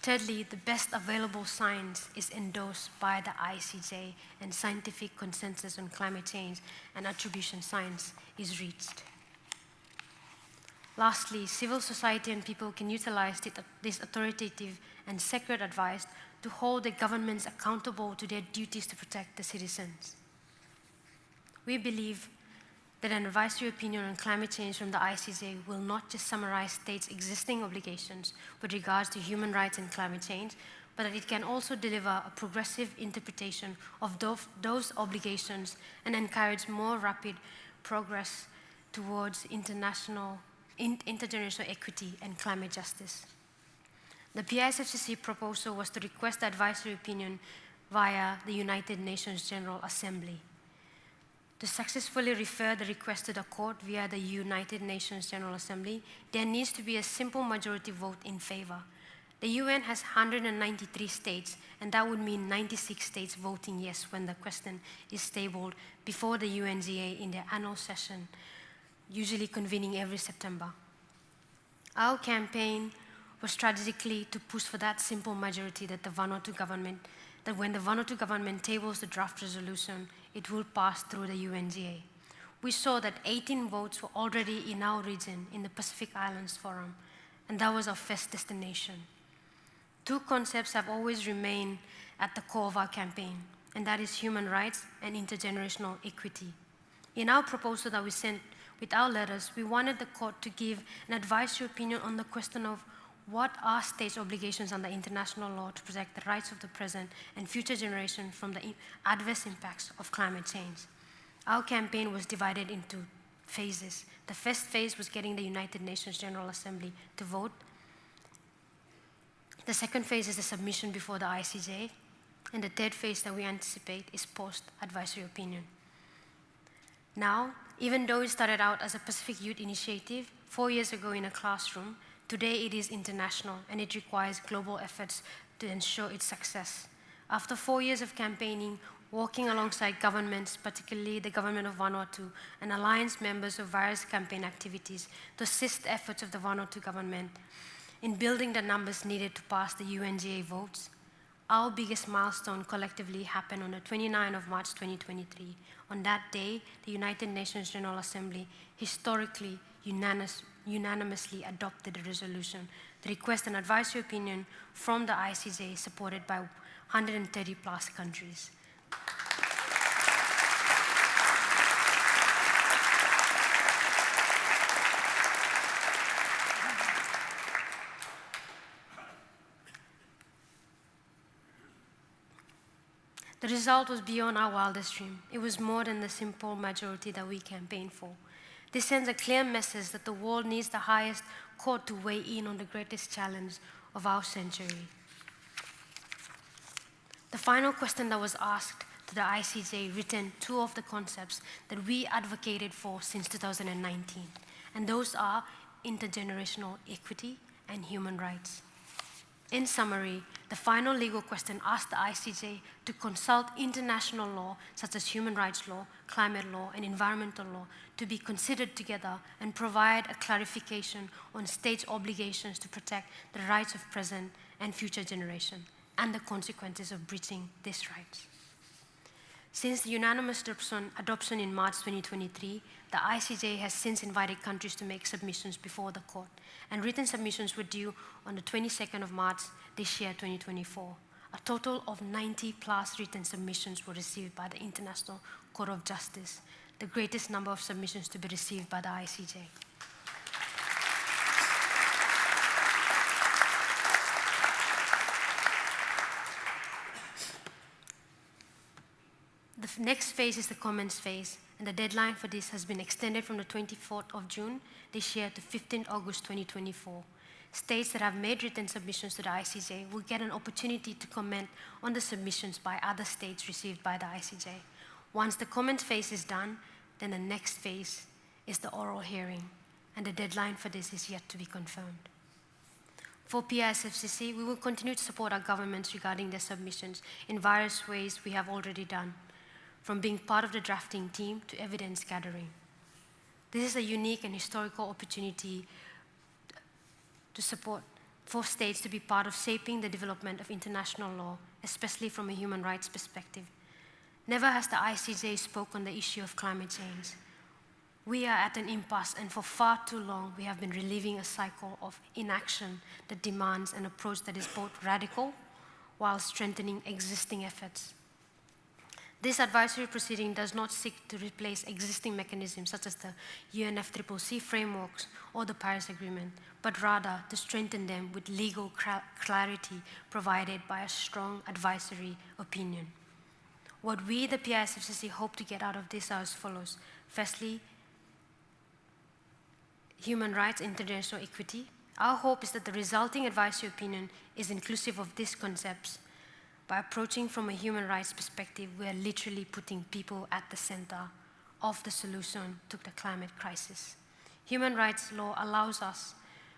Speaker 7: Thirdly, the best available science is endorsed by the ICJ and scientific consensus on climate change and attribution science is reached. Lastly, civil society and people can utilize this authoritative and sacred advice to hold the governments accountable to their duties to protect the citizens. We believe that an advisory opinion on climate change from the ICJ will not just summarize states' existing obligations with regards to human rights and climate change, but that it can also deliver a progressive interpretation of those obligations and encourage more rapid progress towards intergenerational equity and climate justice. The PISFCC proposal was to request the advisory opinion via the United Nations General Assembly. To successfully refer the request to the court via the United Nations General Assembly, there needs to be a simple majority vote in favor. The UN has 193 states, and that would mean 96 states voting yes when the question is tabled before the UNGA in their annual session, usually convening every September. Our campaign was strategically to push for that simple majority that when the Vanuatu government tables the draft resolution, it will pass through the UNGA. We saw that 18 votes were already in our region in the Pacific Islands Forum, and that was our first destination. Two concepts have always remained at the core of our campaign, and that is human rights and intergenerational equity. In our proposal that we sent with our letters, we wanted the court to give an advisory opinion on the question of what are states' obligations under international law to protect the rights of the present and future generations from the adverse impacts of climate change. Our campaign was divided into phases. The first phase was getting the United Nations General Assembly to vote. The second phase is the submission before the ICJ. And the third phase that we anticipate is post-advisory opinion. Now, even though it started out as a Pacific Youth Initiative 4 years ago in a classroom, today it is international and it requires global efforts to ensure its success. After 4 years of campaigning, working alongside governments, particularly the government of Vanuatu, and alliance members of various campaign activities to assist the efforts of the Vanuatu government in building the numbers needed to pass the UNGA votes, our biggest milestone collectively happened on the 29th of March 2023. On that day, the United Nations General Assembly historically unanimously adopted a resolution to request an advisory opinion from the ICJ supported by 130 plus countries. The result was beyond our wildest dream. It was more than the simple majority that we campaigned for. This sends a clear message that the world needs the highest court to weigh in on the greatest challenge of our century. The final question that was asked to the ICJ written two of the concepts that we advocated for since 2019, and those are intergenerational equity and human rights. In summary, the final legal question asked the ICJ to consult international law, such as human rights law, climate law, and environmental law, to be considered together and provide a clarification on states' obligations to protect the rights of present and future generations and the consequences of breaching these rights. Since the unanimous adoption in March 2023, the ICJ has since invited countries to make submissions before the court, and written submissions were due on the 22nd of March this year, 2024. A total of 90 plus written submissions were received by the International Court of Justice, the greatest number of submissions to be received by the ICJ. The next phase is the comments phase, and the deadline for this has been extended from the 24th of June this year to 15th August 2024. States that have made written submissions to the ICJ will get an opportunity to comment on the submissions by other states received by the ICJ. Once the comment phase is done, then the next phase is the oral hearing, and the deadline for this is yet to be confirmed. For PISFCC, we will continue to support our governments regarding their submissions in various ways we have already done, from being part of the drafting team to evidence gathering. This is a unique and historical opportunity to support for states to be part of shaping the development of international law, especially from a human rights perspective. Never has the ICJ spoken on the issue of climate change. We are at an impasse, and for far too long, we have been reliving a cycle of inaction that demands an approach that is both radical while strengthening existing efforts. This advisory proceeding does not seek to replace existing mechanisms such as the UNFCCC frameworks or the Paris Agreement, but rather to strengthen them with legal clarity provided by a strong advisory opinion. What we, the PISFCC, hope to get out of this are as follows. Firstly, human rights, international equity. Our hope is that the resulting advisory opinion is inclusive of these concepts. By approaching from a human rights perspective, we are literally putting people at the center of the solution to the climate crisis. Human rights law allows us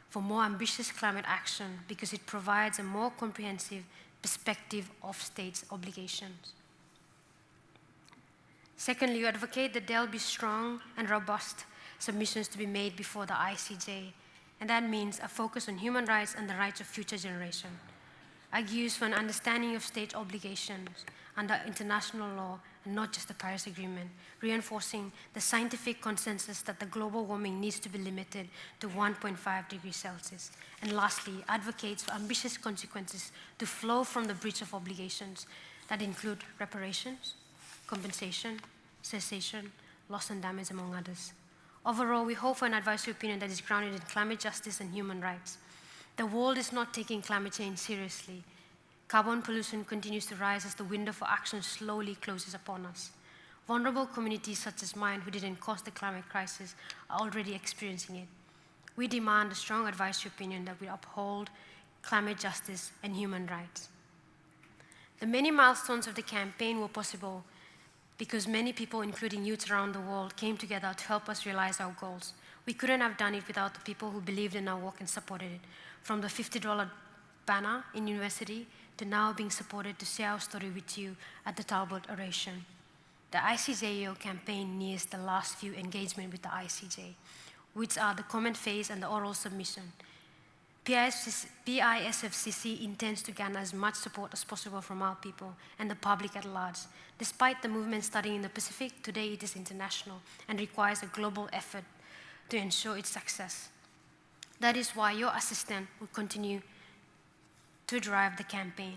Speaker 7: for more ambitious climate action because it provides a more comprehensive perspective of states' obligations. Secondly, we advocate that there will be strong and robust submissions to be made before the ICJ, and that means a focus on human rights and the rights of future generations. Argues for an understanding of state obligations under international law and not just the Paris Agreement, reinforcing the scientific consensus that the global warming needs to be limited to 1.5 degrees Celsius. And lastly, advocates for ambitious consequences to flow from the breach of obligations that include reparations, compensation, cessation, loss and damage, among others. Overall, we hope for an advisory opinion that is grounded in climate justice and human rights. The world is not taking climate change seriously. Carbon pollution continues to rise as the window for action slowly closes upon us. Vulnerable communities such as mine, who didn't cause the climate crisis, are already experiencing it. We demand a strong advisory opinion that will uphold climate justice and human rights. The many milestones of the campaign were possible because many people, including youths around the world, came together to help us realize our goals. We couldn't have done it without the people who believed in our work and supported it. From the $50 banner in university to now being supported to share our story with you at the Talbot Oration. The ICJO campaign nears the last few engagement with the ICJ, which are the comment phase and the oral submission. PISFCC intends to garner as much support as possible from our people and the public at large. Despite the movement studying in the Pacific, today it is international and requires a global effort to ensure its success. That is why your assistant will continue to drive the campaign.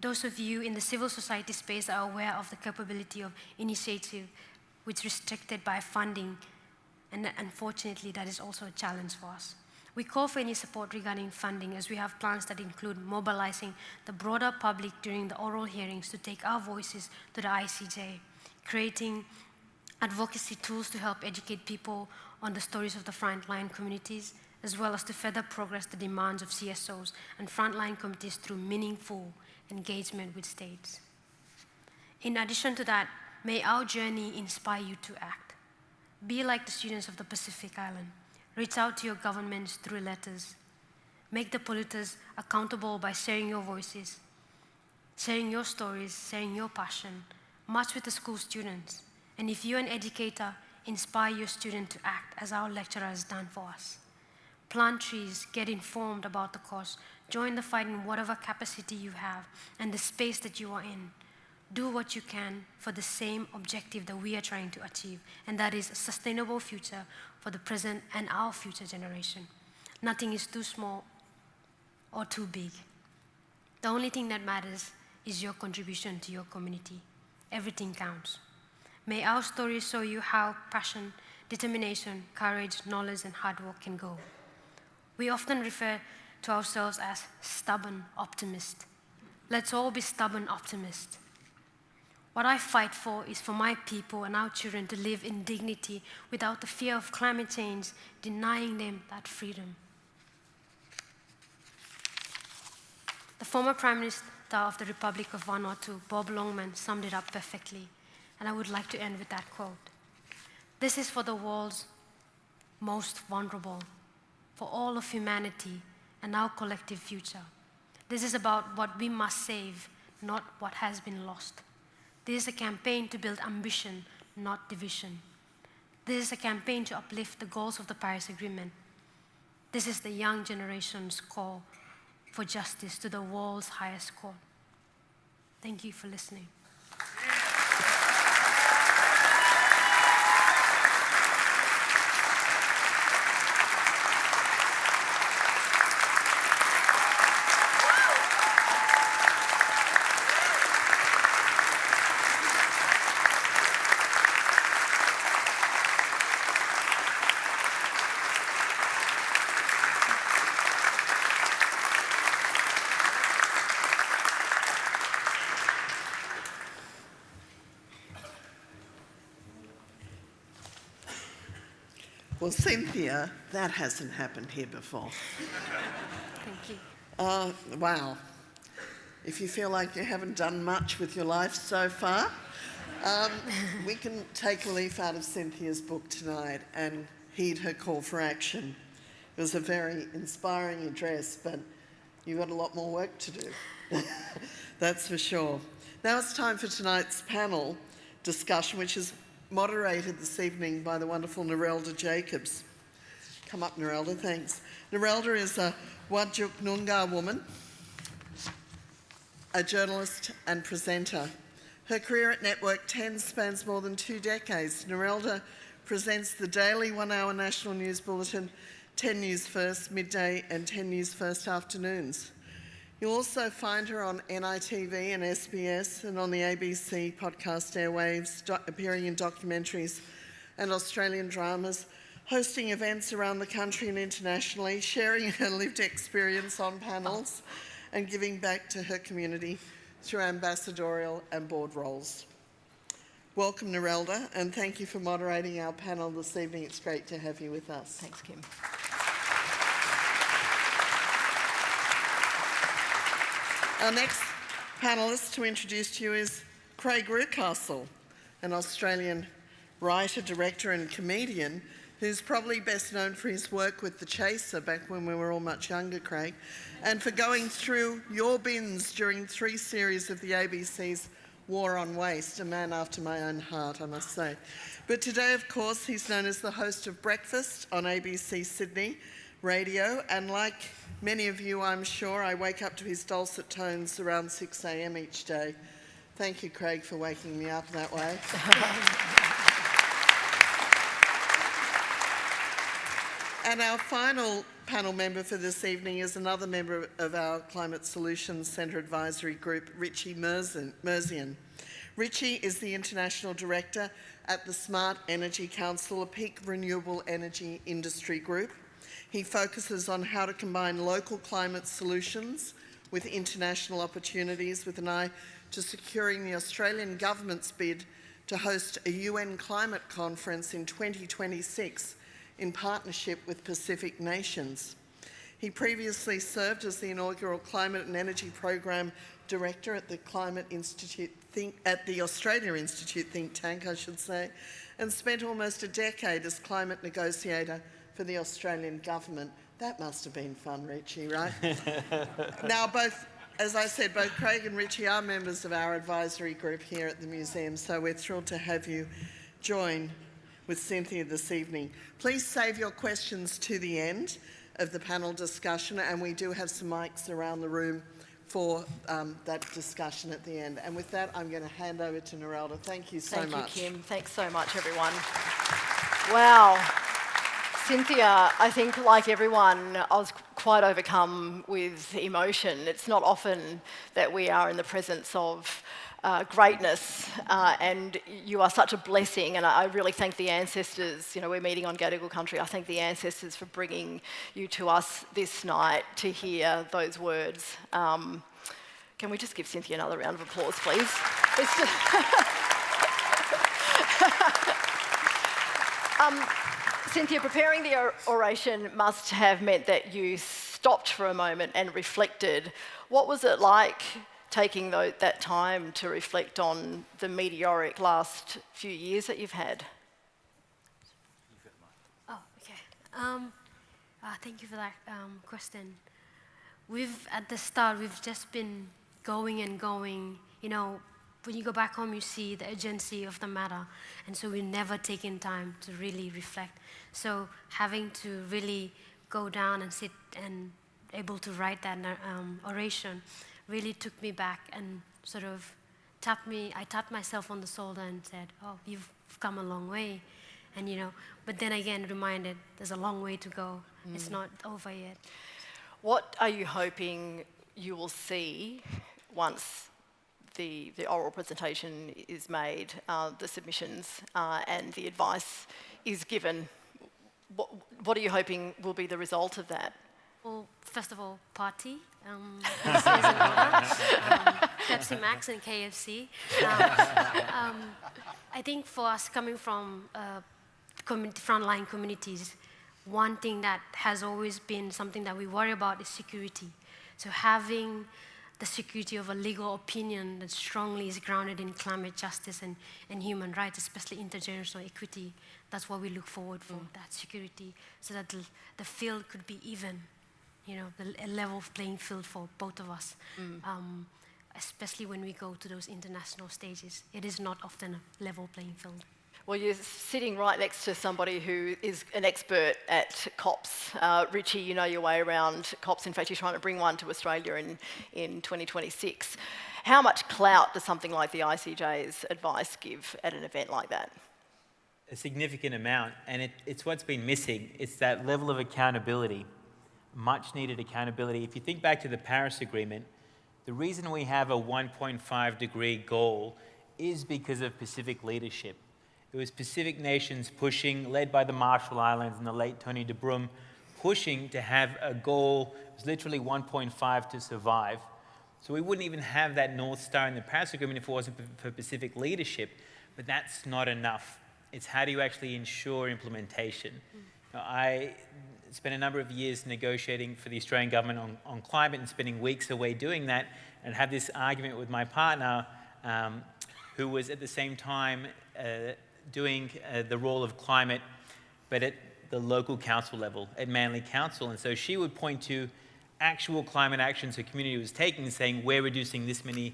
Speaker 7: Those of you in the civil society space are aware of the capability of initiative, which is restricted by funding, and unfortunately that is also a challenge for us. We call for any support regarding funding, as we have plans that include mobilizing the broader public during the oral hearings to take our voices to the ICJ, creating advocacy tools to help educate people on the stories of the frontline communities, as well as to further progress the demands of CSOs and frontline communities through meaningful engagement with states. In addition to that, may our journey inspire you to act. Be like the students of the Pacific Island. Reach out to your governments through letters. Make the polluters accountable by sharing your voices, sharing your stories, sharing your passion. March with the school students. And if you're an educator, inspire your student to act as our lecturer has done for us. Plant trees, get informed about the cause, join the fight in whatever capacity you have and the space that you are in. Do what you can for the same objective that we are trying to achieve, and that is a sustainable future for the present and our future generation. Nothing is too small or too big. The only thing that matters is your contribution to your community. Everything counts. May our stories show you how passion, determination, courage, knowledge, and hard work can go. We often refer to ourselves as stubborn optimists. Let's all be stubborn optimists. What I fight for is for my people and our children to live in dignity without the fear of climate change denying them that freedom. The former Prime Minister of the Republic of Vanuatu, Bob Longman, summed it up perfectly, and I would like to end with that quote. This is for the world's most vulnerable, for all of humanity and our collective future. This is about what we must save, not what has been lost. This is a campaign to build ambition, not division. This is a campaign to uplift the goals of the Paris Agreement. This is the young generation's call for justice to the world's highest court. Thank you for listening.
Speaker 6: Well, Cynthia, that hasn't happened here before.
Speaker 7: Thank you.
Speaker 6: Wow. If you feel like you haven't done much with your life so far, we can take a leaf out of Cynthia's book tonight and heed her call for action. It was a very inspiring address, but you've got a lot more work to do. That's for sure. Now it's time for tonight's panel discussion, which is moderated this evening by the wonderful Narelda Jacobs. Come up, Narelda, thanks. Narelda is a Whadjuk Noongar woman, a journalist and presenter. Her career at Network 10 spans more than 2 decades. Narelda presents the daily 1-hour national news bulletin, 10 News First midday and 10 News First afternoons. You'll also find her on NITV and SBS and on the ABC podcast airwaves, appearing in documentaries and Australian dramas, hosting events around the country and internationally, sharing her lived experience on panels, and giving back to her community through ambassadorial and board roles. Welcome, Narelda, and thank you for moderating our panel this evening. It's great to have you with us.
Speaker 8: Thanks, Kim.
Speaker 6: Our next panellist to introduce to you is Craig Reucassel, an Australian writer, director and comedian who's probably best known for his work with The Chaser back when we were all much younger, Craig, and for going through your bins during 3 series of the ABC's War on Waste, a man after my own heart, I must say. But today, of course, he's known as the host of Breakfast on ABC Sydney Radio, and like many of you, I'm sure, I wake up to his dulcet tones around 6 a.m. each day. Thank you, Craig, for waking me up that way. And our final panel member for this evening is another member of our Climate Solutions Centre Advisory Group, Richie Merzian. Richie is the International Director at the Smart Energy Council, a peak renewable energy industry group. He focuses on how to combine local climate solutions with international opportunities with an eye to securing the Australian government's bid to host a UN climate conference in 2026 in partnership with Pacific nations. He previously served as the inaugural Climate and Energy Program Director at the the Australia Institute think tank, I should say, and spent almost a decade as climate negotiator for the Australian government. That must have been fun, Richie, right? Now, as I said, both Craig and Richie are members of our advisory group here at the museum, so we're thrilled to have you join with Cynthia this evening. Please save your questions to the end of the panel discussion, and we do have some mics around the room for that discussion at the end. And with that, I'm going to hand over to Narelda. Thank you so much.
Speaker 8: Thank you, Kim. Thanks so much, everyone. Wow. Cynthia, I think like everyone, I was quite overcome with emotion. It's not often that we are in the presence of greatness, and you are such a blessing, and I really thank the ancestors. You know, we're meeting on Gadigal country. I thank the ancestors for bringing you to us this night to hear those words. Can we just give Cynthia another round of applause, please? Cynthia, preparing the oration must have meant that you stopped for a moment and reflected. What was it like taking that time to reflect on the meteoric last few years that you've had?
Speaker 7: Oh, okay. Thank you for that question. At the start, we've just been going and going. You know, when you go back home, you see the urgency of the matter, and so we've never taken time to really reflect. So having to really go down and sit and able to write that oration really took me back and sort of I tapped myself on the shoulder and said, oh, you've come a long way. And, you know, but then again reminded there's a long way to go. It's not over yet.
Speaker 8: What are you hoping you will see once the oral presentation is made, the submissions and the advice is given? What are you hoping will be the result of that?
Speaker 7: Well, first of all, party. This is an honor. Pepsi Max and KFC. I think for us coming from frontline communities, one thing that has always been something that we worry about is security. So having the security of a legal opinion that strongly is grounded in climate justice and human rights, especially intergenerational equity, that's what we look forward for, that security, so that the field could be even, you know, a level playing field for both of us, especially when we go to those international stages. It is not often a level playing field.
Speaker 8: Well, you're sitting right next to somebody who is an expert at COPs. Richie, you know your way around COPs. In fact, you're trying to bring one to Australia in 2026. How much clout does something like the ICJ's advice give at an event like that?
Speaker 9: A significant amount, and it's what's been missing. It's that level of accountability, much needed accountability. If you think back to the Paris Agreement, the reason we have a 1.5 degree goal is because of Pacific leadership. It was Pacific nations pushing, led by the Marshall Islands and the late Tony de Brum, pushing to have a goal. It was literally 1.5 to survive. So we wouldn't even have that North Star in the Paris Agreement if it wasn't for Pacific leadership. But that's not enough. It's how do you actually ensure implementation? I spent a number of years negotiating for the Australian government on climate and spending weeks away doing that, and have this argument with my partner, who was at the same time doing the role of climate, but at the local council level, at Manly Council. And so she would point to actual climate actions her community was taking and saying, we're reducing this many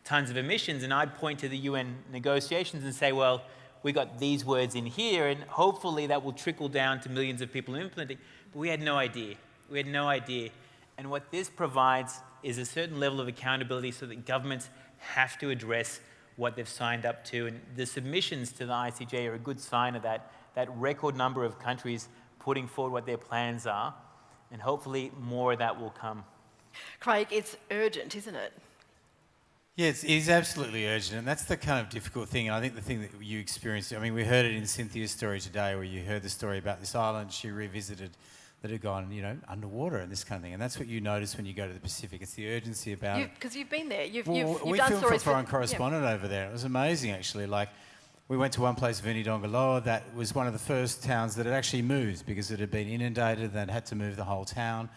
Speaker 9: tons of emissions. And I'd point to the UN negotiations and say, well, we got these words in here, and hopefully that will trickle down to millions of people implementing. But we had no idea. We had no idea. And what this provides is a certain level of accountability so that governments have to address what they've signed up to. And the submissions to the ICJ are a good sign of that record number of countries putting forward what their plans are. And hopefully more of that will come.
Speaker 8: Craig, it's urgent, isn't it?
Speaker 10: Yeah, it is absolutely urgent, and that's the kind of difficult thing. And I think the thing that you experienced, I mean, we heard it in Cynthia's story today, where you heard the story about this island she revisited that had gone, underwater and this kind of thing. And that's what you notice when you go to the Pacific. It's the urgency about it.
Speaker 8: Because you've been there. You've
Speaker 10: we
Speaker 8: done
Speaker 10: filmed
Speaker 8: stories
Speaker 10: for Foreign Correspondent over there. It was amazing, actually. Like, we went to one place, Vunidogoloa, that was one of the first towns that had actually moved because it had been inundated and had to move the whole town.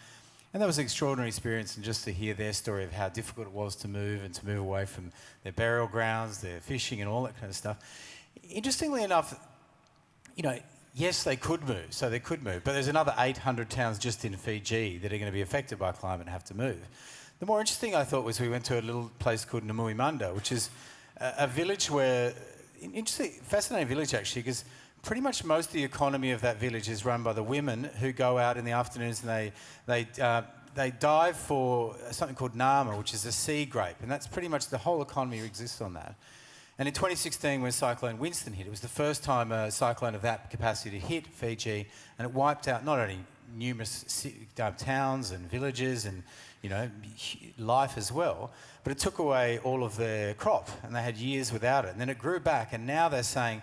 Speaker 10: And that was an extraordinary experience, and just to hear their story of how difficult it was to move and to move away from their burial grounds, their fishing and all that kind of stuff. Interestingly enough, yes, they could move, so they could move, but there's another 800 towns just in Fiji that are going to be affected by climate and have to move. The more interesting I thought was we went to a little place called Namuimanda, which is a village where, fascinating village actually, because pretty much most of the economy of that village is run by the women who go out in the afternoons and they dive for something called nama, which is a sea grape, and that's pretty much the whole economy exists on that. And in 2016, when Cyclone Winston hit, it was the first time a cyclone of that capacity to hit Fiji, and it wiped out not only numerous towns and villages and life as well, but it took away all of their crop, and they had years without it. And then it grew back, and now they're saying,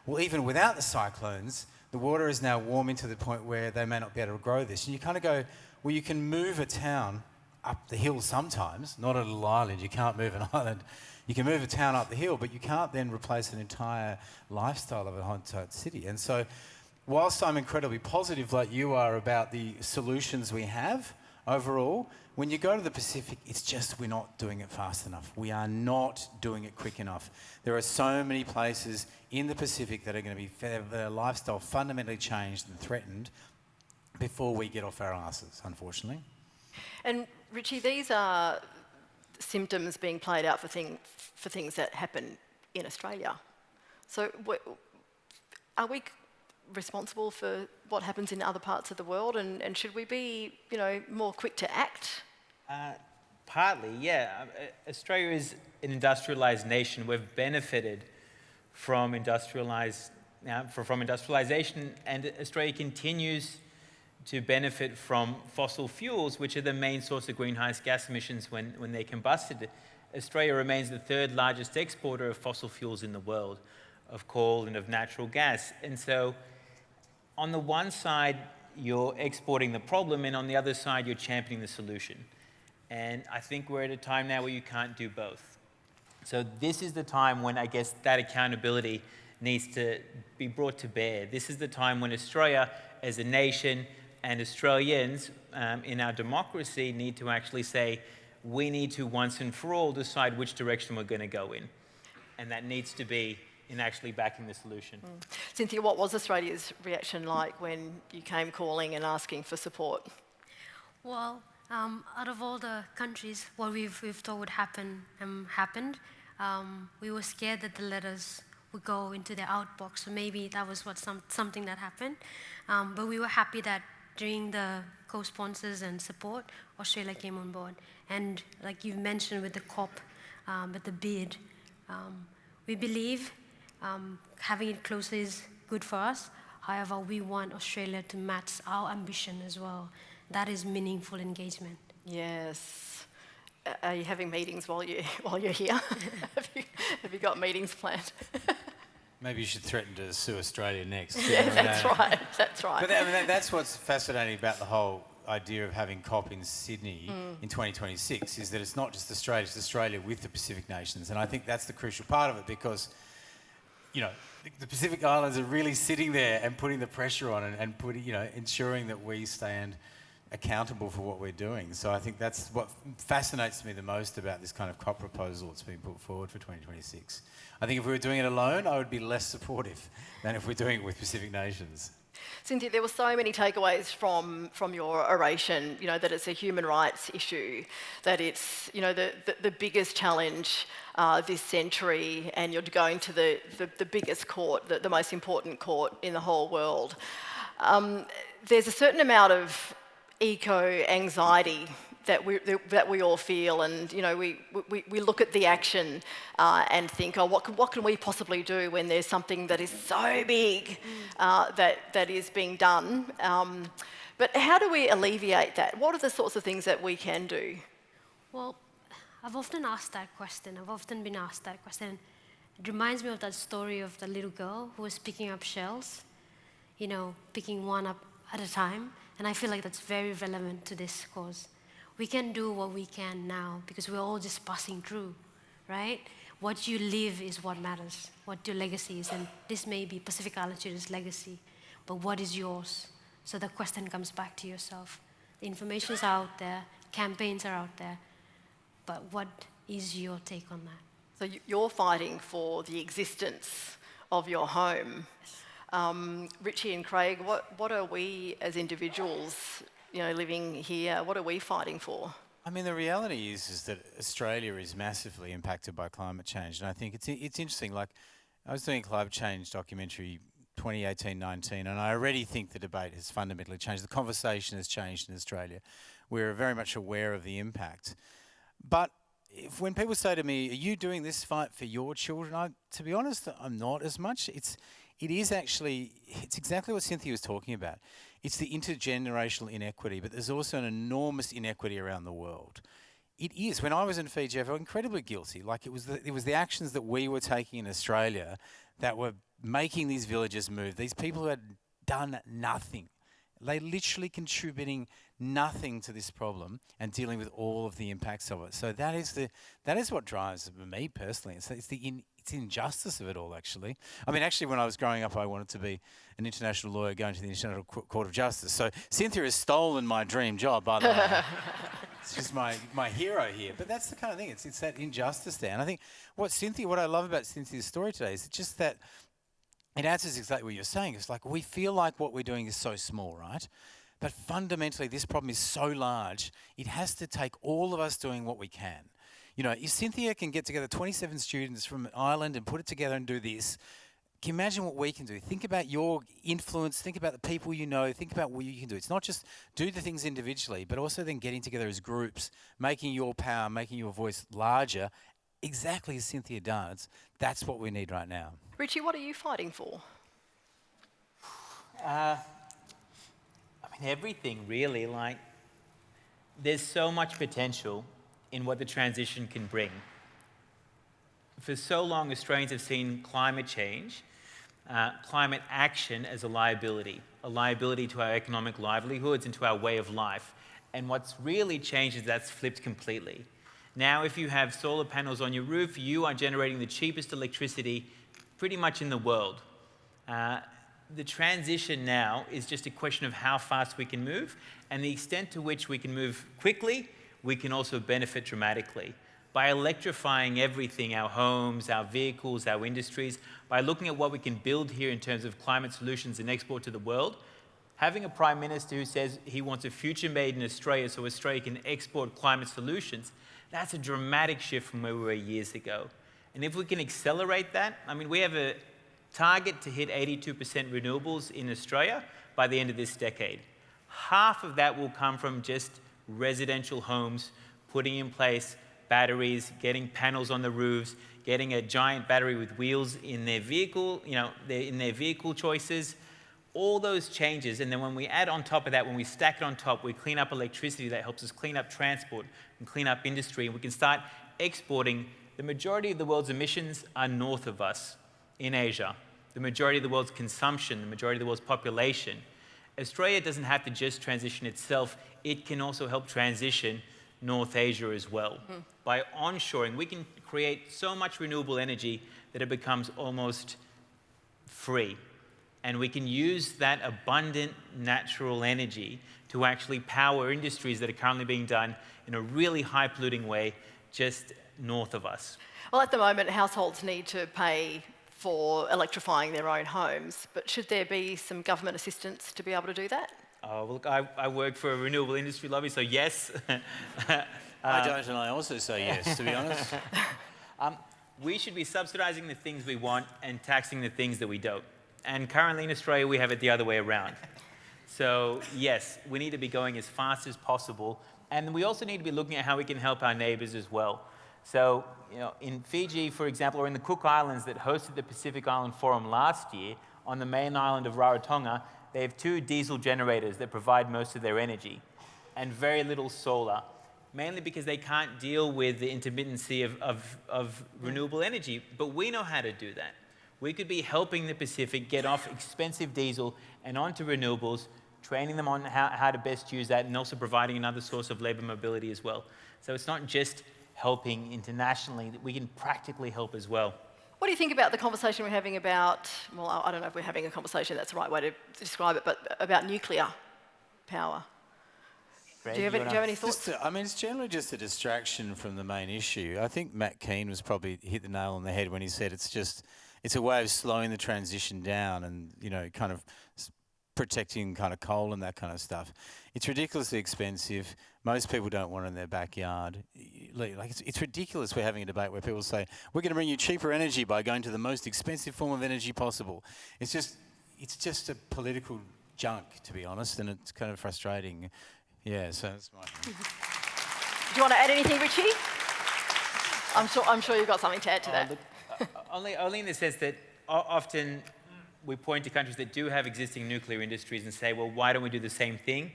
Speaker 10: well, even without the cyclones, the water is now warming to the point where they may not be able to grow this. And you kind of go, well, you can move a town up the hill sometimes, not a little island. You can't move an island. You can move a town up the hill, but you can't then replace an entire lifestyle of a whole entire city. And so whilst I'm incredibly positive like you are about the solutions we have overall, when you go to the Pacific, it's just we're not doing it fast enough. We are not doing it quick enough. There are so many places in the Pacific that are going to be their lifestyle fundamentally changed and threatened before we get off our asses, unfortunately.
Speaker 8: And Richie, these are symptoms being played out for things that happen in Australia. So are we responsible for what happens in other parts of the world, and should we be, more quick to act?
Speaker 9: Partly, yeah. Australia is an industrialised nation. We've benefited from industrialisation, and Australia continues to benefit from fossil fuels, which are the main source of greenhouse gas emissions when they're combusted. Australia remains the third largest exporter of fossil fuels in the world, of coal and of natural gas. And so on the one side, you're exporting the problem, and on the other side, you're championing the solution. And I think we're at a time now where you can't do both. So this is the time when I guess that accountability needs to be brought to bear. This is the time when Australia as a nation and Australians in our democracy need to actually say, we need to once and for all decide which direction we're going to go in. And that needs to be in actually backing the solution.
Speaker 8: Cynthia, what was Australia's reaction like when you came calling and asking for support?
Speaker 7: Well, out of all the countries, what we've thought would happen happened. We were scared that the letters would go into their outbox, so maybe that was something that happened. But we were happy that during the co-sponsors and support, Australia came on board. And like you've mentioned with the COP, with the bid, we believe having it closer is good for us. However, we want Australia to match our ambition as well. That is meaningful engagement.
Speaker 8: Yes. Are you having meetings while you're here? Have you got meetings planned?
Speaker 10: Maybe you should threaten to sue Australia next.
Speaker 8: Yeah, that's right. That's right.
Speaker 10: But that's what's fascinating about the whole idea of having COP in Sydney in 2026 is that it's not just Australia, it's Australia with the Pacific nations. And I think that's the crucial part of it because, you know, the Pacific Islands are really sitting there and putting the pressure on and putting, you know, ensuring that we stand accountable for what we're doing. So I think that's what fascinates me the most about this kind of COP proposal that's been put forward for 2026. I think if we were doing it alone, I would be less supportive than if we're doing it with Pacific nations.
Speaker 8: Cynthia, there were so many takeaways from your oration, you know, that it's a human rights issue, that it's, you know, the biggest challenge this century, and you're going to the biggest court, the most important court in the whole world. There's a certain amount of eco-anxiety that we all feel, and you know we look at the action and think, oh, what can we possibly do when there's something that is so big that is being done? But how do we alleviate that? What are the sorts of things that we can do?
Speaker 7: Well, I've often asked that question. I've often been asked that question. It reminds me of that story of the little girl who was picking up shells, you know, picking one up at a time. And I feel like that's very relevant to this cause. We can do what we can now because we're all just passing through, right? What you live is what matters, what your legacy is. And this may be Pacific Island Students' legacy, but what is yours? So the question comes back to yourself. The information's out there, campaigns are out there, but what is your take on that?
Speaker 8: So you're fighting for the existence of your home. Richie and Craig, what are we as individuals, you know, living here, what are we fighting for?
Speaker 10: I mean, the reality is that Australia is massively impacted by climate change, and I think it's interesting. Like, I was doing a climate change documentary 2018-19, and I already think the debate has fundamentally changed. The conversation has changed in Australia. We're very much aware of the impact. But when people say to me, are you doing this fight for your children? To be honest, I'm not as much. It's exactly what Cynthia was talking about. It's the intergenerational inequity, but there's also an enormous inequity around the world. It is. When I was in Fiji, I felt incredibly guilty. Like it was the actions that we were taking in Australia that were making these villages move. These people who had done nothing. They literally contributing nothing to this problem and dealing with all of the impacts of it. So that is what drives me personally. It's the injustice of it all, actually. I mean, actually, when I was growing up, I wanted to be an international lawyer going to the International Court of Justice. So Cynthia has stolen my dream job, by the way. It's just my hero here. But that's the kind of thing. It's that injustice there. And I think what I love about Cynthia's story today is just that it answers exactly what you're saying. It's like we feel like what we're doing is so small, right? But fundamentally, this problem is so large, it has to take all of us doing what we can. You know, if Cynthia can get together 27 students from an island and put it together and do this, can you imagine what we can do? Think about your influence, think about the people you know, think about what you can do. It's not just do the things individually, but also then getting together as groups, making your power, making your voice larger, exactly as Cynthia does. That's what we need right now.
Speaker 8: Richie, what are you fighting for?
Speaker 9: I mean, everything really. Like, there's so much potential in what the transition can bring. For so long, Australians have seen climate change, climate action as a liability to our economic livelihoods and to our way of life. And what's really changed is that's flipped completely. Now, if you have solar panels on your roof, you are generating the cheapest electricity pretty much in the world. The transition now is just a question of how fast we can move, and the extent to which we can move quickly, we can also benefit dramatically. By electrifying everything, our homes, our vehicles, our industries, by looking at what we can build here in terms of climate solutions and export to the world, having a Prime Minister who says he wants a future made in Australia so Australia can export climate solutions, that's a dramatic shift from where we were years ago. And if we can accelerate that, I mean, we have a target to hit 82% renewables in Australia by the end of this decade. Half of that will come from just residential homes, putting in place batteries, getting panels on the roofs, getting a giant battery with wheels in their vehicle, in their vehicle choices, all those changes. And then when we add on top of that, when we stack it on top, we clean up electricity that helps us clean up transport and clean up industry, and we can start exporting. The majority of the world's emissions are north of us in Asia. the majority of the world's consumption, the majority of the world's population, Australia doesn't have to just transition itself, it can also help transition North Asia as well. By onshoring, we can create so much renewable energy that it becomes almost free. And we can use that abundant natural energy to actually power industries that are currently being done in a really high polluting way just north of us.
Speaker 8: Well, at the moment, households need to pay for electrifying their own homes, but should there be some government assistance to be able to do that?
Speaker 9: Oh, look, I work for a renewable industry lobby, so yes.
Speaker 10: I don't, and I also say yes, to be honest.
Speaker 9: We should be subsidising the things we want and taxing the things that we don't. And currently in Australia, we have it the other way around. So yes, we need to be going as fast as possible. And we also need to be looking at how we can help our neighbours as well. So, you know, in Fiji, for example, or in the Cook Islands that hosted the Pacific Island Forum last year, on the main island of Rarotonga, they have 2 diesel generators that provide most of their energy and very little solar, mainly because they can't deal with the intermittency of renewable energy. But we know how to do that. We could be helping the Pacific get off expensive diesel and onto renewables, training them on how to best use that, and also providing another source of labour mobility as well. So it's not just helping internationally, that we can practically help as well.
Speaker 8: What do you think about the conversation we're having about, well, I don't know if we're having a conversation, that's the right way to describe it, but about nuclear power?
Speaker 9: Fred,
Speaker 8: Do you have any thoughts?
Speaker 10: I mean, it's generally just a distraction from the main issue. I think Matt Keane was probably hit the nail on the head when he said it's a way of slowing the transition down and, you know, kind of protecting kind of coal and that kind of stuff. It's ridiculously expensive. Most people don't want it in their backyard. Like it's ridiculous we're having a debate where people say, we're going to bring you cheaper energy by going to the most expensive form of energy possible. It's just a political junk, to be honest, and it's kind of frustrating. Yeah, so that's my...
Speaker 8: Do you want to add anything, Richie? I'm sure you've got something to add to that.
Speaker 9: Look, only in the sense that often we point to countries that do have existing nuclear industries and say, well, why don't we do the same thing?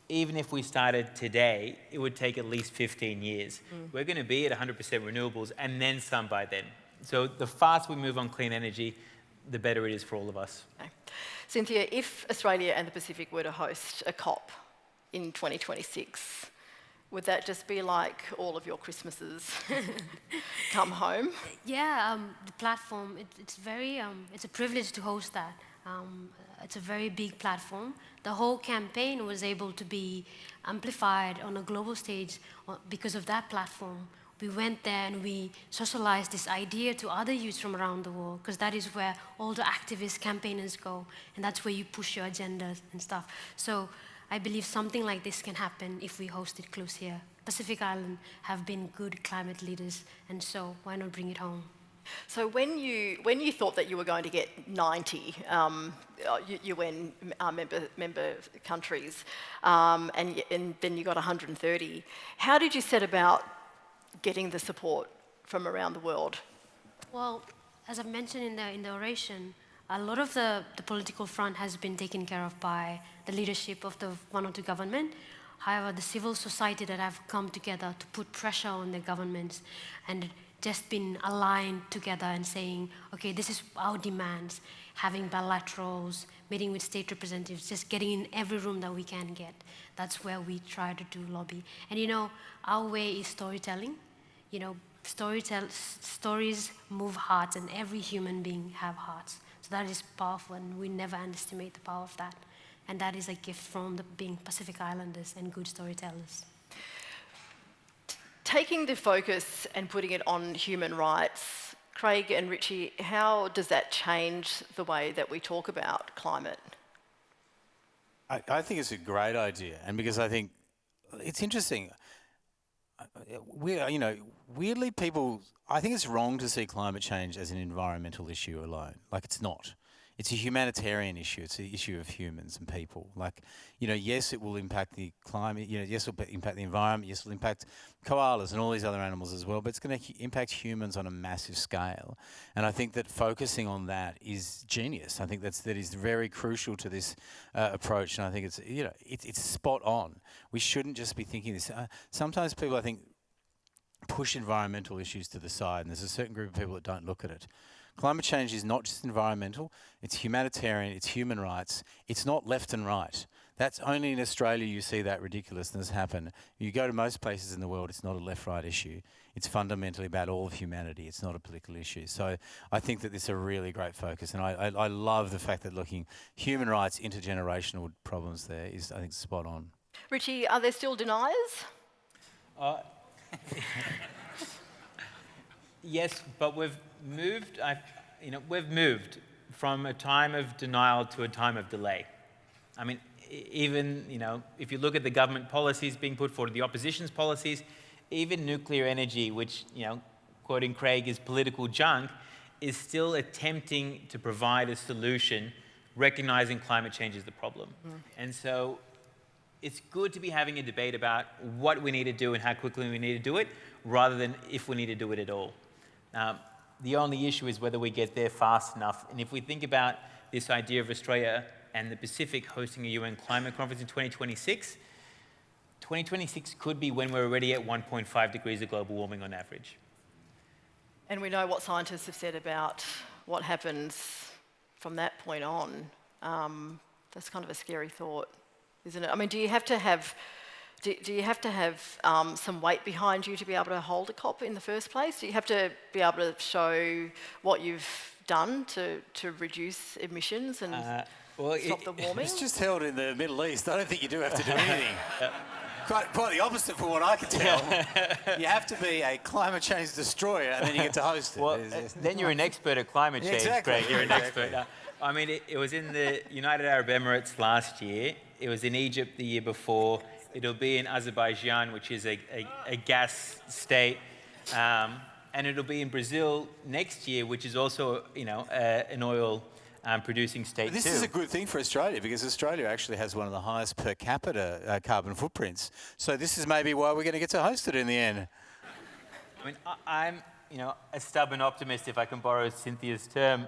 Speaker 9: Even if we started today, it would take at least 15 years. We're going to be at 100% renewables and then some by then. So the faster we move on clean energy, the better it is for all of us.
Speaker 8: Okay. Cynthia, if Australia and the Pacific were to host a COP in 2026, would that just be like all of your Christmases come home?
Speaker 7: Yeah, the platform, it's a privilege to host that. It's a very big platform. The whole campaign was able to be amplified on a global stage because of that platform. We went there and we socialized this idea to other youths from around the world, because that is where all the activist campaigners go, and that's where you push your agendas and stuff. So I believe something like this can happen if we host it close here. Pacific Island have been good climate leaders, and so why not bring it home?
Speaker 8: So when you thought that you were going to get 90 UN member countries, and then you got 130, how did you set about getting the support from around the world?
Speaker 7: Well, as I've mentioned in the oration, a lot of the political front has been taken care of by the leadership of the Vanuatu government. However, the civil society that have come together to put pressure on the governments and just been aligned together and saying, okay, this is our demands, having bilaterals, meeting with state representatives, just getting in every room that we can get. That's where we try to do lobby. And you know, our way is storytelling. You know, stories move hearts, and every human being have hearts. So that is powerful, and we never underestimate the power of that. And that is a gift from being Pacific Islanders and good storytellers.
Speaker 8: Taking the focus and putting it on human rights, Craig and Richie, how does that change the way that we talk about climate?
Speaker 10: I think it's a great idea, and because I think it's interesting. Weirdly, people, I think it's wrong to see climate change as an environmental issue alone. Like, it's not. It's a humanitarian issue. It's an issue of humans and people. Like, you know, yes, it will impact the climate. You know, yes, it will impact the environment. Yes, it will impact koalas and all these other animals as well. But it's going to impact humans on a massive scale. And I think that focusing on that is genius. I think that is very crucial to this approach. And I think it's spot on. We shouldn't just be thinking this. Sometimes people, I think, push environmental issues to the side, and there's a certain group of people that don't look at it. Climate change is not just environmental, it's humanitarian, it's human rights. It's not left and right. That's only in Australia you see that ridiculousness happen. You go to most places in the world, it's not a left-right issue. It's fundamentally about all of humanity. It's not a political issue. So I think that this is a really great focus, and I love the fact that looking human rights, intergenerational problems there is, I think, spot on.
Speaker 8: Richie, are there still deniers?
Speaker 9: Yes, but we've moved. We've moved from a time of denial to a time of delay. I mean, even if you look at the government policies being put forward, the opposition's policies, even nuclear energy, which quoting Craig is political junk, is still attempting to provide a solution, recognizing climate change is the problem. And so it's good to be having a debate about what we need to do and how quickly we need to do it, rather than if we need to do it at all. The only issue is whether we get there fast enough. And if we think about this idea of Australia and the Pacific hosting a UN climate conference in 2026, 2026 could be when we're already at 1.5 degrees of global warming on average.
Speaker 8: And we know what scientists have said about what happens from that point on. That's kind of a scary thought, isn't it? I mean, do you have to have some weight behind you to be able to hold a COP in the first place? Do you have to be able to show what you've done to reduce emissions and stop the warming?
Speaker 10: It's just held in the Middle East. I don't think you do have to do anything. Quite the opposite from what I can tell. You have to be a climate change destroyer and then you get to host it.
Speaker 9: Well, then you're an expert at climate change,
Speaker 10: exactly.
Speaker 9: Greg. You're an expert. I mean, it was in the United Arab Emirates last year. It was in Egypt the year before. It'll be in Azerbaijan, which is a gas state. And it'll be in Brazil next year, which is also, an oil producing state
Speaker 10: This
Speaker 9: too.
Speaker 10: is a good thing for Australia, because Australia actually has one of the highest per capita carbon footprints. So this is maybe why we're going to get to host it in the end.
Speaker 9: I mean, I'm, a stubborn optimist, if I can borrow Cynthia's term.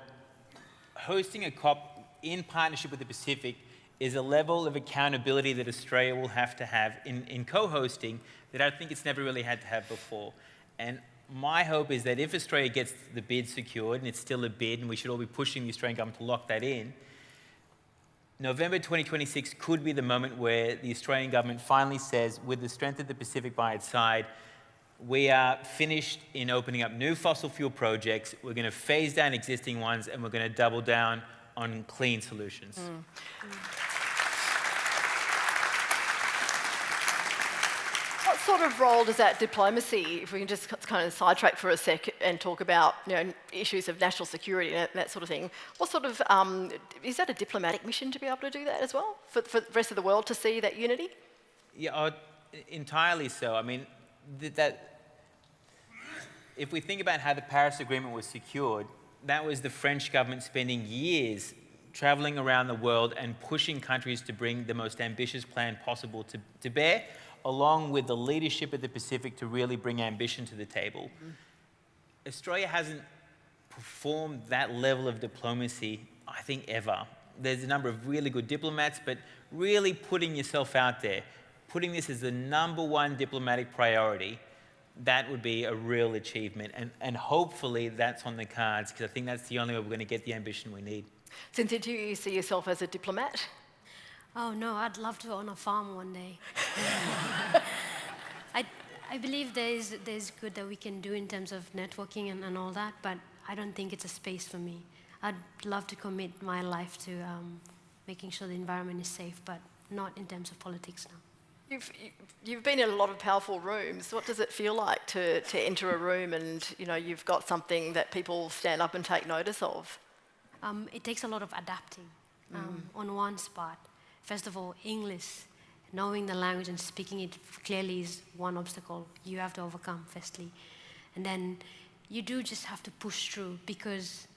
Speaker 9: Hosting a COP in partnership with the Pacific is a level of accountability that Australia will have to have in co-hosting that I think it's never really had to have before. And my hope is that if Australia gets the bid secured, and it's still a bid, and we should all be pushing the Australian government to lock that in, November 2026 could be the moment where the Australian government finally says, with the strength of the Pacific by its side, we are finished in opening up new fossil fuel projects, we're going to phase down existing ones, and we're going to double down on clean solutions.
Speaker 8: What sort of role does that diplomacy, if we can just kind of sidetrack for a sec and talk about issues of national security and that sort of thing, what sort of, is that a diplomatic mission to be able to do that as well, for the rest of the world to see that unity?
Speaker 9: Yeah, entirely so. I mean, if we think about how the Paris Agreement was secured, that was the French government spending years traveling around the world and pushing countries to bring the most ambitious plan possible to bear, along with the leadership of the Pacific to really bring ambition to the table. Australia hasn't performed that level of diplomacy, I think, ever. There's a number of really good diplomats, but really putting yourself out there, putting this as the #1 diplomatic priority, that would be a real achievement. And hopefully that's on the cards, because I think that's the only way we're going to get the ambition we need.
Speaker 8: Cynthia, do you see yourself as a diplomat?
Speaker 7: Oh no, I'd love to own a farm one day. I believe there's good that we can do in terms of networking and all that, but I don't think it's a space for me. I'd love to commit my life to making sure the environment is safe, but not in terms of politics now.
Speaker 8: You've been in a lot of powerful rooms. What does it feel like to enter a room and you've got something that people stand up and take notice of?
Speaker 7: It takes a lot of adapting on one spot. First of all, English, knowing the language and speaking it clearly is one obstacle you have to overcome, firstly. And then you do just have to push through, because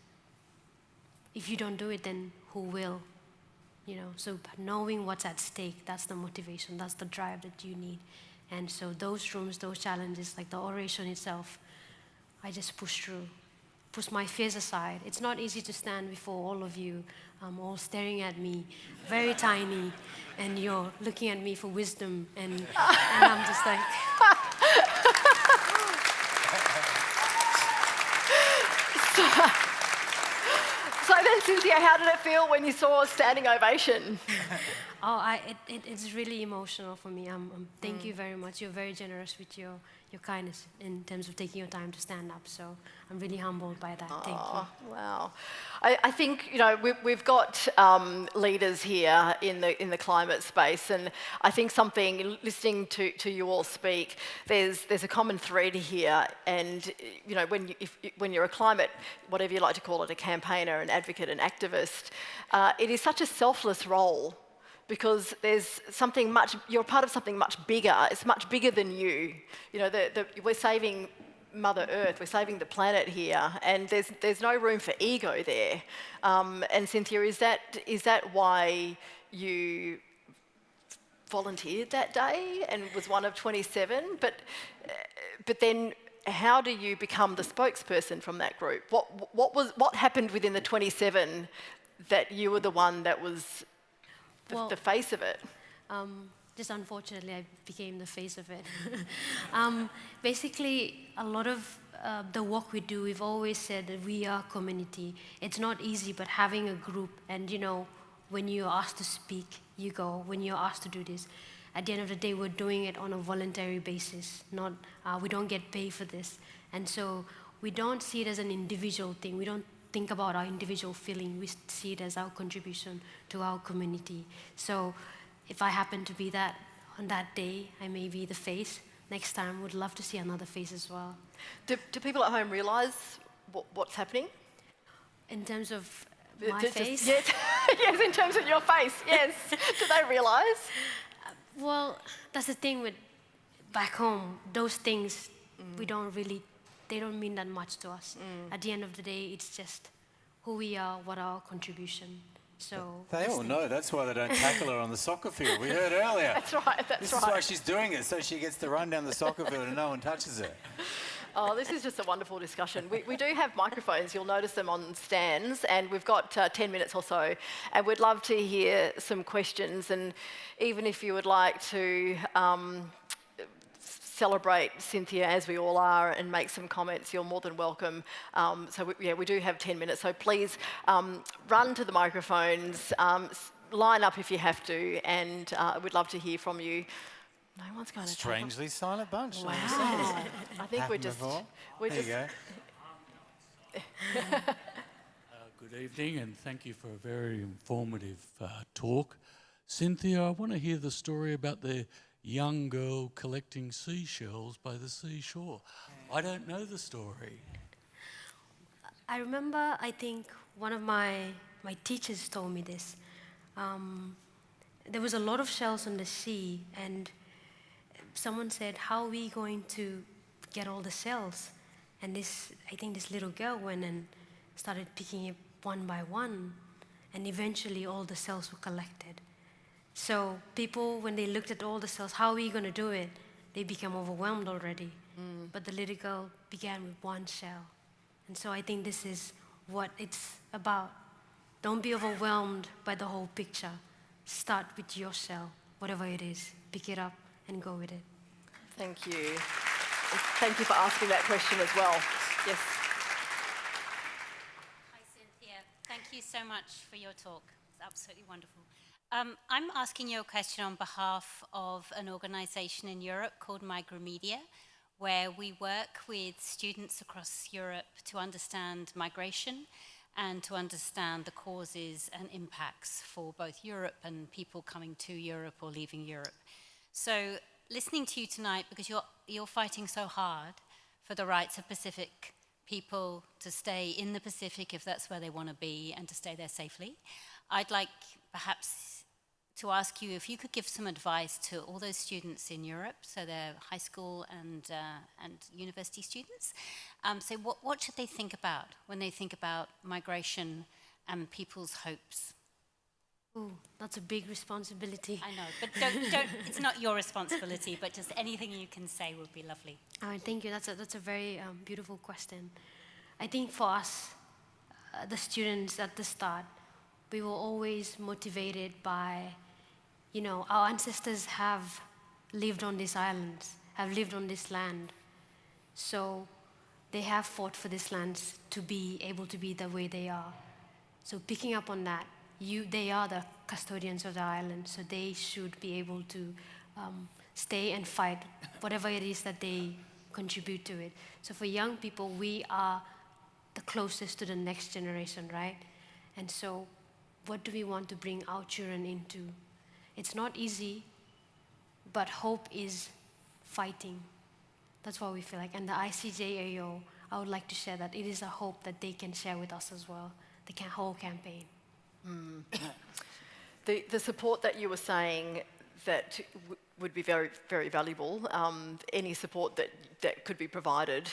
Speaker 7: if you don't do it, then who will? So knowing what's at stake, that's the motivation, that's the drive that you need. And so those rooms, those challenges, like the oration itself, I just push through, push my fears aside. It's not easy to stand before all of you, all staring at me, very tiny, and you're looking at me for wisdom, and I'm just like...
Speaker 8: Cynthia, how did it feel when you saw a standing ovation?
Speaker 7: It's really emotional for me. Thank you very much. You're very generous with your kindness in terms of taking your time to stand up. So I'm really humbled by that. Thank you.
Speaker 8: Wow. I think, we've got leaders here in the climate space, and I think listening to you all speak, there's a common thread here. And when you're a climate, whatever you like to call it, a campaigner, an advocate, an activist, it is such a selfless role, because you're part of something much bigger. It's much bigger than you. We're saving Mother Earth, we're saving the planet here, and there's no room for ego there. And Cynthia, is that why you volunteered that day and was one of 27? But then, how do you become the spokesperson from that group? What happened within the 27 that you were the one that was the face of it?
Speaker 7: Just unfortunately, I became the face of it. Basically, a lot of the work we do, we've always said that we are community. It's not easy, but having a group, and when you're asked to speak, you go. When you're asked to do this, at the end of the day, we're doing it on a voluntary basis. Not, we don't get paid for this. And so we don't see it as an individual thing. We don't think about our individual feeling. We see it as our contribution to our community. So if I happen to be that on that day, I may be the face. Next time, would love to see another face as well.
Speaker 8: Do people at home realise what's happening?
Speaker 7: In terms of my face?
Speaker 8: Yes. Yes, in terms of your face, yes. Do they realise?
Speaker 7: Well, that's the thing with back home. Those things, they don't mean that much to us. At the end of the day, it's just who we are, what our contribution. So
Speaker 10: they all know. That's why they don't tackle her on the soccer field. We heard earlier.
Speaker 8: That's right.
Speaker 10: This is why she's doing it, so she gets to run down the soccer field and no one touches her.
Speaker 8: Oh, this is just a wonderful discussion. We do have microphones. You'll notice them on stands, and we've got 10 minutes or so, and we'd love to hear some questions. And even if you would like to celebrate Cynthia, as we all are, and make some comments, you're more than welcome. We do have 10 minutes, so please run to the microphones, line up if you have to, and we'd love to hear from you. No one's going to
Speaker 10: strangely silent bunch.
Speaker 8: Wow. I think we're just...
Speaker 10: There you go.
Speaker 11: Good evening, and thank you for a very informative talk. Cynthia, I want to hear the story about the young girl collecting seashells by the seashore. I don't know the story.
Speaker 7: I remember, I think, one of my teachers told me this. There was a lot of shells on the sea, and someone said, how are we going to get all the shells? And I think this little girl went and started picking it one by one, and eventually all the cells were collected. So people, when they looked at all the cells, how are we going to do it? They became overwhelmed already. But the little girl began with one shell. And so I think this is what it's about. Don't be overwhelmed by the whole picture. Start with your shell, whatever it is. Pick it up and go with it.
Speaker 8: Thank you. Thank you for asking that question as well. Yes.
Speaker 12: Hi, Cynthia. Thank you so much for your talk. It's absolutely wonderful. I'm asking you a question on behalf of an organisation in Europe called Migromedia, where we work with students across Europe to understand migration and to understand the causes and impacts for both Europe and people coming to Europe or leaving Europe. So listening to you tonight, because you're fighting so hard for the rights of Pacific people to stay in the Pacific if that's where they want to be and to stay there safely, I'd like perhaps to ask you if you could give some advice to all those students in Europe, so they're high school and university students. So what should they think about when they think about migration and people's hopes?
Speaker 7: Ooh, that's a big responsibility.
Speaker 12: I know, but don't it's not your responsibility, but just anything you can say would be lovely.
Speaker 7: Thank you. That's a very beautiful question. I think for us, the students at the start, we were always motivated by, our ancestors have lived on these islands, have lived on this land. So they have fought for this land to be able to be the way they are. So picking up on that, they are the custodians of the island, so they should be able to stay and fight whatever it is that they contribute to it. So for young people, we are the closest to the next generation, right? And so what do we want to bring our children into? It's not easy, but hope is fighting. That's what we feel like. And the ICJAO, I would like to share that it is a hope that they can share with us as well, the whole campaign.
Speaker 8: The support that you were saying that would be very, very valuable, any support that could be provided,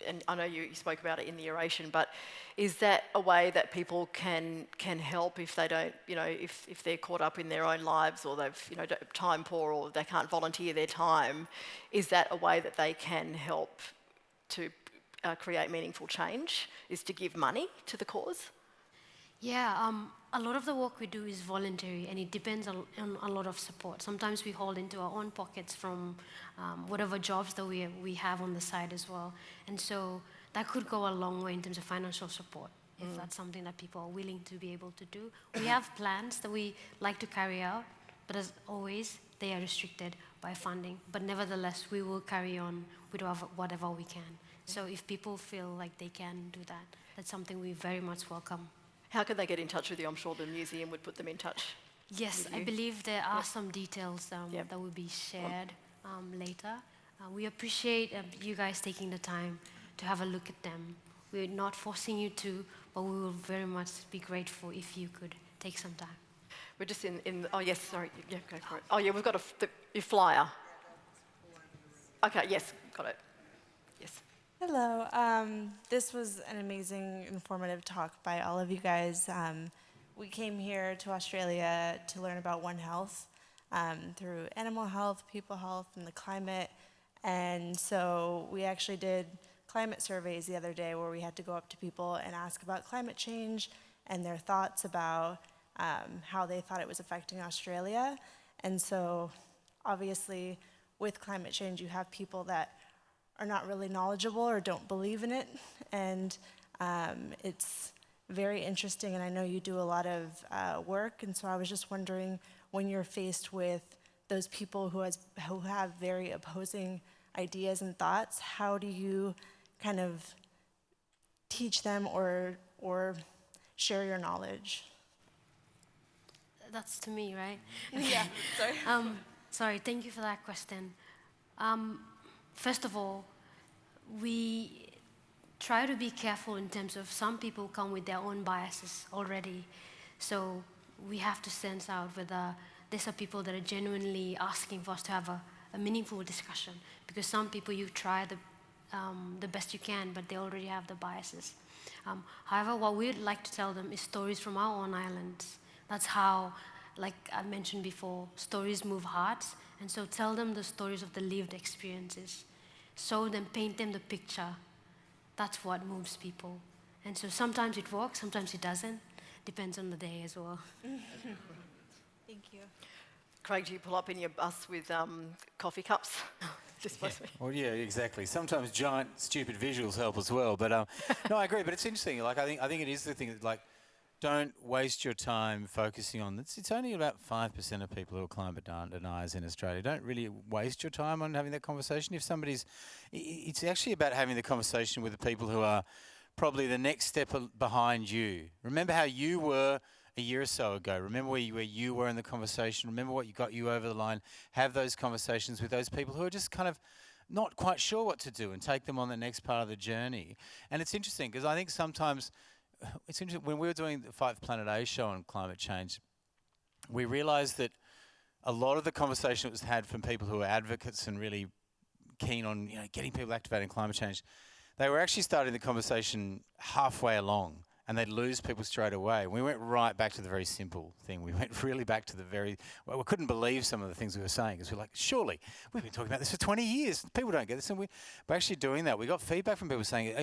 Speaker 8: and I know you spoke about it in the oration, but is that a way that people can help if they don't, if they're caught up in their own lives, or they've, time poor, or they can't volunteer their time? Is that a way that they can help to create meaningful change, is to give money to the cause?
Speaker 7: Yeah, a lot of the work we do is voluntary, and it depends on a lot of support. Sometimes we hold into our own pockets from whatever jobs that we have on the side as well. And so that could go a long way in terms of financial support, if that's something that people are willing to be able to do. We have plans that we like to carry out, but as always, they are restricted by funding. But nevertheless, we will carry on with whatever we can. So if people feel like they can do that, that's something we very much welcome.
Speaker 8: How can they get in touch with you? I'm sure the museum would put them in touch.
Speaker 7: Yes, I believe there are some details that will be shared later. We appreciate you guys taking the time to have a look at them. We're not forcing you to, but we will very much be grateful if you could take some time.
Speaker 8: We're just oh yes, sorry, yeah, go for it. Oh yeah, we've got your flyer. Okay, yes, got it. Yes.
Speaker 13: Hello. This was an amazing, informative talk by all of you guys. We came here to Australia to learn about One Health through animal health, people health, and the climate. And so we actually did climate surveys the other day where we had to go up to people and ask about climate change and their thoughts about how they thought it was affecting Australia. And so obviously with climate change, you have people that are not really knowledgeable or don't believe in it. And it's very interesting, and I know you do a lot of work, and so I was just wondering, when you're faced with those people who have very opposing ideas and thoughts, how do you kind of teach them or share your knowledge?
Speaker 7: That's to me, right?
Speaker 13: Yeah, sorry.
Speaker 7: Sorry, thank you for that question. First of all, we try to be careful in terms of some people come with their own biases already. So we have to sense out whether these are people that are genuinely asking for us to have a meaningful discussion. Because some people, you try the best you can, but they already have the biases. However, what we'd like to tell them is stories from our own islands. That's how, like I mentioned before, stories move hearts. And so tell them the stories of the lived experiences. Show them, paint them the picture. That's what moves people. And so sometimes it works, sometimes it doesn't. Depends on the day as well.
Speaker 13: Thank you.
Speaker 8: Craig, do you pull up in your bus with coffee cups?
Speaker 10: Well, yeah, exactly. Sometimes giant, stupid visuals help as well. But no, I agree. But it's interesting. Like, I think it is the thing that, like, don't waste your time focusing on this. It's only about 5% of people who are climate deniers in Australia. Don't really waste your time on having that conversation. If it's actually about having the conversation with the people who are probably the next step behind you. Remember how you were a year or so ago. Remember where you were in the conversation. Remember what got you over the line. Have those conversations with those people who are just kind of not quite sure what to do, and take them on the next part of the journey. And it's interesting because I think sometimes it's interesting, when we were doing the Fight for Planet A show on climate change, we realised that a lot of the conversation that was had from people who are advocates and really keen on getting people activated in climate change, they were actually starting the conversation halfway along, and they'd lose people straight away. We went right back to the very simple thing. We went really back to we couldn't believe some of the things we were saying, because we're like, surely, we've been talking about this for 20 years. People don't get this. And by actually doing that, we got feedback from people saying,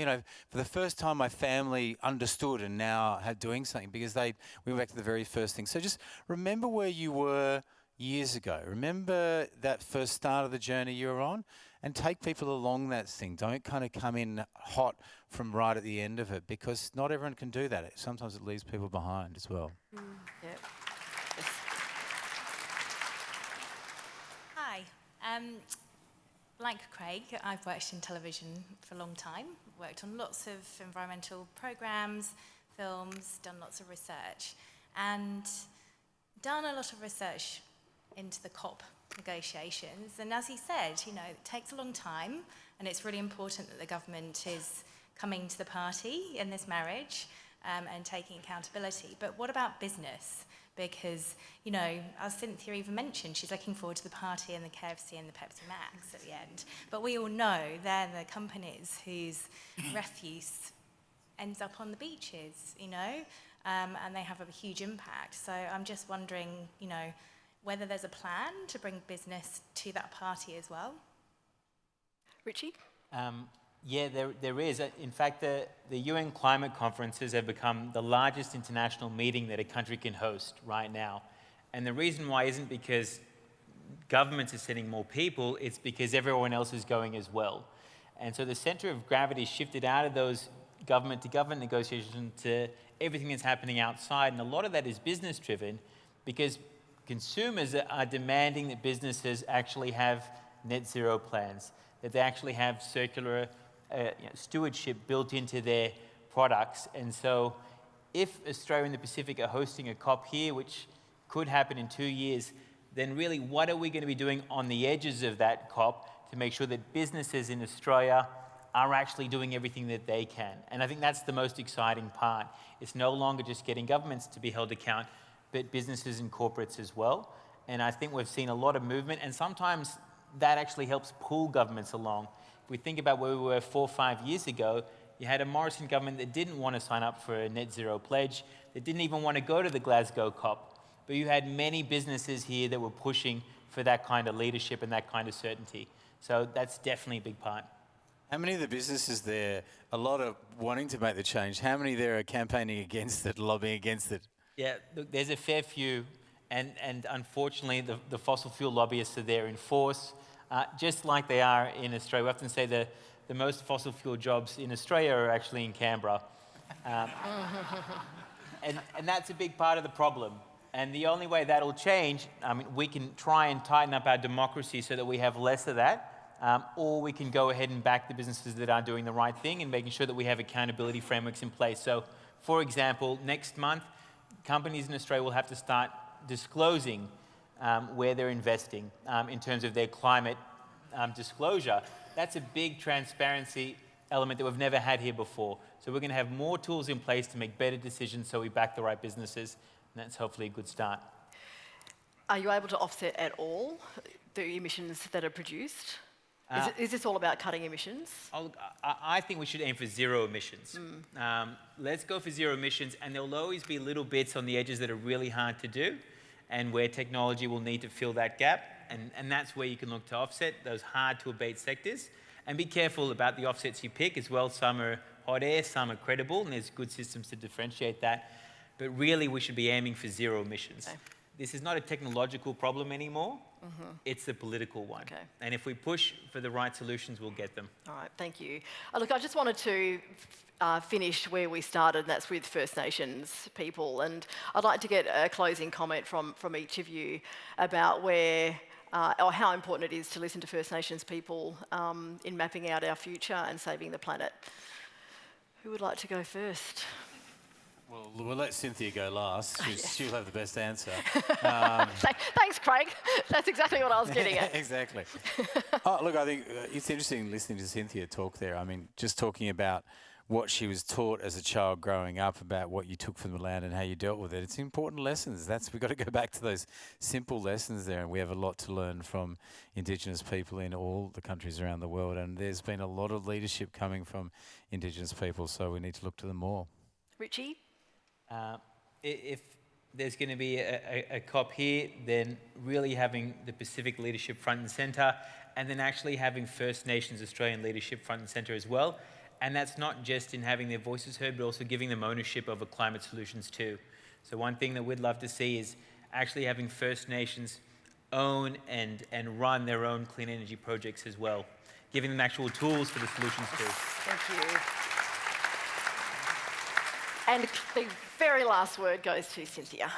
Speaker 10: for the first time my family understood and now doing something, because we went back to the very first thing. So just remember where you were years ago. Remember that first start of the journey you were on? And take people along that thing. Don't kind of come in hot from right at the end of it, because not everyone can do that. Sometimes it leaves people behind as well.
Speaker 8: Yep.
Speaker 14: Hi. Like Craig, I've worked in television for a long time, worked on lots of environmental programs, films, done lots of research, and done a lot of research into the COP negotiations. And as he said, you know, it takes a long time, and it's really important that the government is coming to the party in this marriage and taking accountability. But what about business? Because, you know, as Cynthia even mentioned, she's looking forward to the party and the KFC and the Pepsi Max at the end. But we all know they're the companies whose refuse ends up on the beaches, you know, and they have a huge impact. So I'm just wondering, you know, whether there's a plan to bring business to that party as well.
Speaker 8: Richie?
Speaker 9: Yeah, there is. In fact, the UN climate conferences have become the largest international meeting that a country can host right now. And the reason why isn't because governments are sending more people, it's because everyone else is going as well. And so the center of gravity shifted out of those government-to-government negotiations to everything that's happening outside. And a lot of that is business-driven, because consumers are demanding that businesses actually have net zero plans, that they actually have circular stewardship built into their products. And so if Australia and the Pacific are hosting a COP here, which could happen in 2 years, then really what are we going to be doing on the edges of that COP to make sure that businesses in Australia are actually doing everything that they can? And I think that's the most exciting part. It's no longer just getting governments to be held account, but businesses and corporates as well. And I think we've seen a lot of movement, and sometimes that actually helps pull governments along. If we think about where we were 4 or 5 years ago, you had a Morrison government that didn't want to sign up for a net zero pledge, that didn't even want to go to the Glasgow COP. But you had many businesses here that were pushing for that kind of leadership and that kind of certainty. So that's definitely a big part.
Speaker 10: How many of the businesses there, a lot of wanting to make the change, how many there are campaigning against it, lobbying against it?
Speaker 9: Yeah, look, there's a fair few, and unfortunately the fossil fuel lobbyists are there in force, just like they are in Australia. We often say the most fossil fuel jobs in Australia are actually in Canberra. And that's a big part of the problem. And the only way that'll change, I mean, we can try and tighten up our democracy so that we have less of that, or we can go ahead and back the businesses that are doing the right thing and making sure that we have accountability frameworks in place. So, for example, next month, companies in Australia will have to start disclosing where they're investing in terms of their climate disclosure. That's a big transparency element that we've never had here before. So we're going to have more tools in place to make better decisions so we back the right businesses, and that's hopefully a good start.
Speaker 8: Are you able to offset at all the emissions that are produced? Is this all about cutting emissions?
Speaker 9: I think we should aim for zero emissions. Let's go for zero emissions, and there'll always be little bits on the edges that are really hard to do, and where technology will need to fill that gap, and that's where you can look to offset those hard-to-abate sectors. And be careful about the offsets you pick as well. Some are hot air, some are credible, and there's good systems to differentiate that. But really, we should be aiming for zero emissions. Okay. This is not a technological problem anymore. It's a political one. Okay. And if we push for the right solutions, we'll get them.
Speaker 8: All right, thank you. Look, I just wanted to finish where we started, and that's with First Nations people. And I'd like to get a closing comment from each of you about where or how important it is to listen to First Nations people in mapping out our future and saving the planet. Who would like to go first?
Speaker 10: Well, we'll let Cynthia go last. She'll have the best answer.
Speaker 8: Thanks, Craig. That's exactly what I was getting at.
Speaker 10: Exactly. Look, I think it's interesting listening to Cynthia talk there. I mean, just talking about what she was taught as a child growing up, about what you took from the land and how you dealt with it. It's important lessons. We've got to go back to those simple lessons there, and we have a lot to learn from Indigenous people in all the countries around the world. And there's been a lot of leadership coming from Indigenous people, so we need to look to them more.
Speaker 8: Richie?
Speaker 9: If there's going to be a COP here, then really having the Pacific leadership front and centre, and then actually having First Nations Australian leadership front and centre as well. And that's not just in having their voices heard, but also giving them ownership over climate solutions too. So one thing that we'd love to see is actually having First Nations own and run their own clean energy projects as well, giving them actual tools for the solutions too.
Speaker 8: Thank you. And the very last word goes to Cynthia.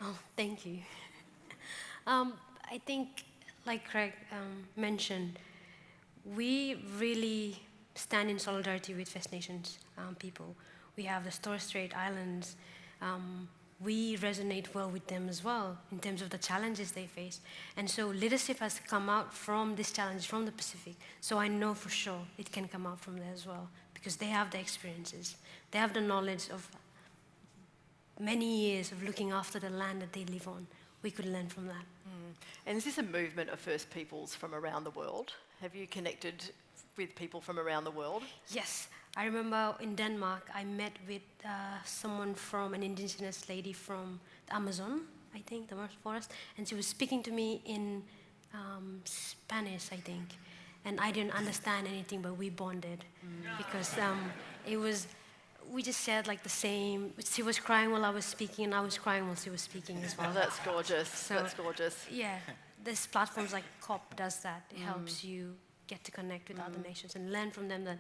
Speaker 7: Oh, thank you. I think, like Craig mentioned, we really stand in solidarity with First Nations people. We have the Torres Strait Islands. We resonate well with them as well in terms of the challenges they face. And so leadership has come out from this challenge, from the Pacific. So I know for sure it can come out from there as well, because they have the experiences. They have the knowledge of many years of looking after the land that they live on. We could learn from that.
Speaker 8: And is this a movement of First Peoples from around the world? Have you connected with people from around the world?
Speaker 7: Yes. I remember in Denmark, I met with someone from, an indigenous lady from the Amazon, I think, the forest, and she was speaking to me in Spanish, I think. And I didn't understand anything, but we bonded because it was, we just said like the same. She was crying while I was speaking, and I was crying while she was speaking as well.
Speaker 8: Oh, that's gorgeous.
Speaker 7: So,
Speaker 8: that's gorgeous.
Speaker 7: Yeah, this platforms like COP does that. It helps you get to connect with other nations and learn from them that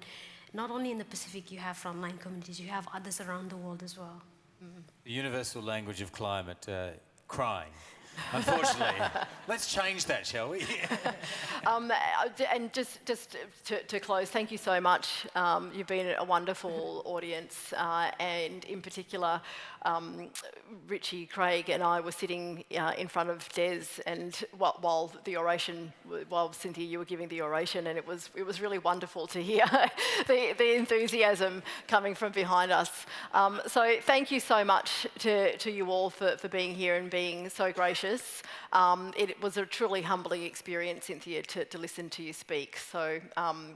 Speaker 7: not only in the Pacific you have frontline communities, you have others around the world as well.
Speaker 10: The universal language of climate, crying. Unfortunately. Let's change that, shall we?
Speaker 8: And just to close, thank you so much. You've been a wonderful audience, and in particular, Richie, Craig and I were sitting in front of Des, and while Cynthia, you were giving the oration, and it was really wonderful to hear the enthusiasm coming from behind us. So thank you so much to you all for being here and being so gracious. It was a truly humbling experience, Cynthia, to listen to you speak. So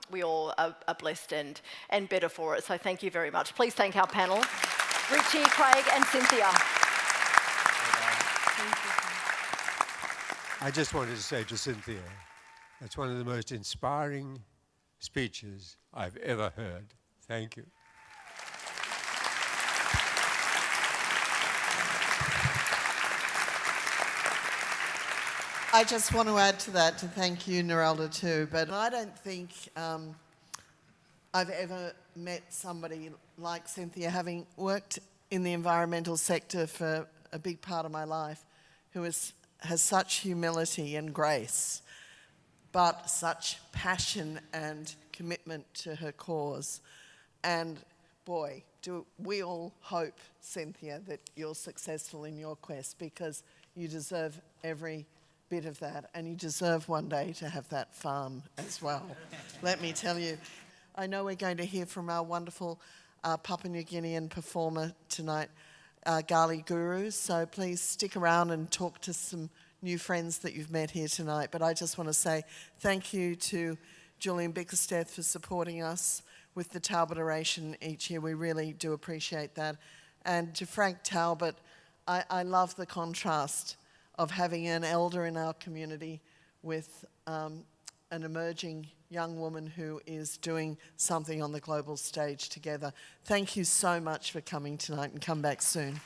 Speaker 8: we all are blessed and better for it. So thank you very much. Please thank our panel, Richie, Craig and Cynthia.
Speaker 4: I just wanted to say to Cynthia, that's one of the most inspiring speeches I've ever heard. Thank you.
Speaker 6: I just want to add to that, to thank you, Narelda, too. But I don't think I've ever met somebody like Cynthia, having worked in the environmental sector for a big part of my life, who has such humility and grace, but such passion and commitment to her cause. And boy, do we all hope, Cynthia, that you're successful in your quest, because you deserve every bit of that, and you deserve one day to have that farm as well. Let me tell you. I know we're going to hear from our wonderful Papua New Guinean performer tonight, Gali Guru, so please stick around and talk to some new friends that you've met here tonight. But I just want to say thank you to Julian Bickersteth for supporting us with the Talbot Oration each year. We really do appreciate that. And to Frank Talbot, I love the contrast of having an elder in our community with an emerging young woman who is doing something on the global stage together. Thank you so much for coming tonight, and come back soon.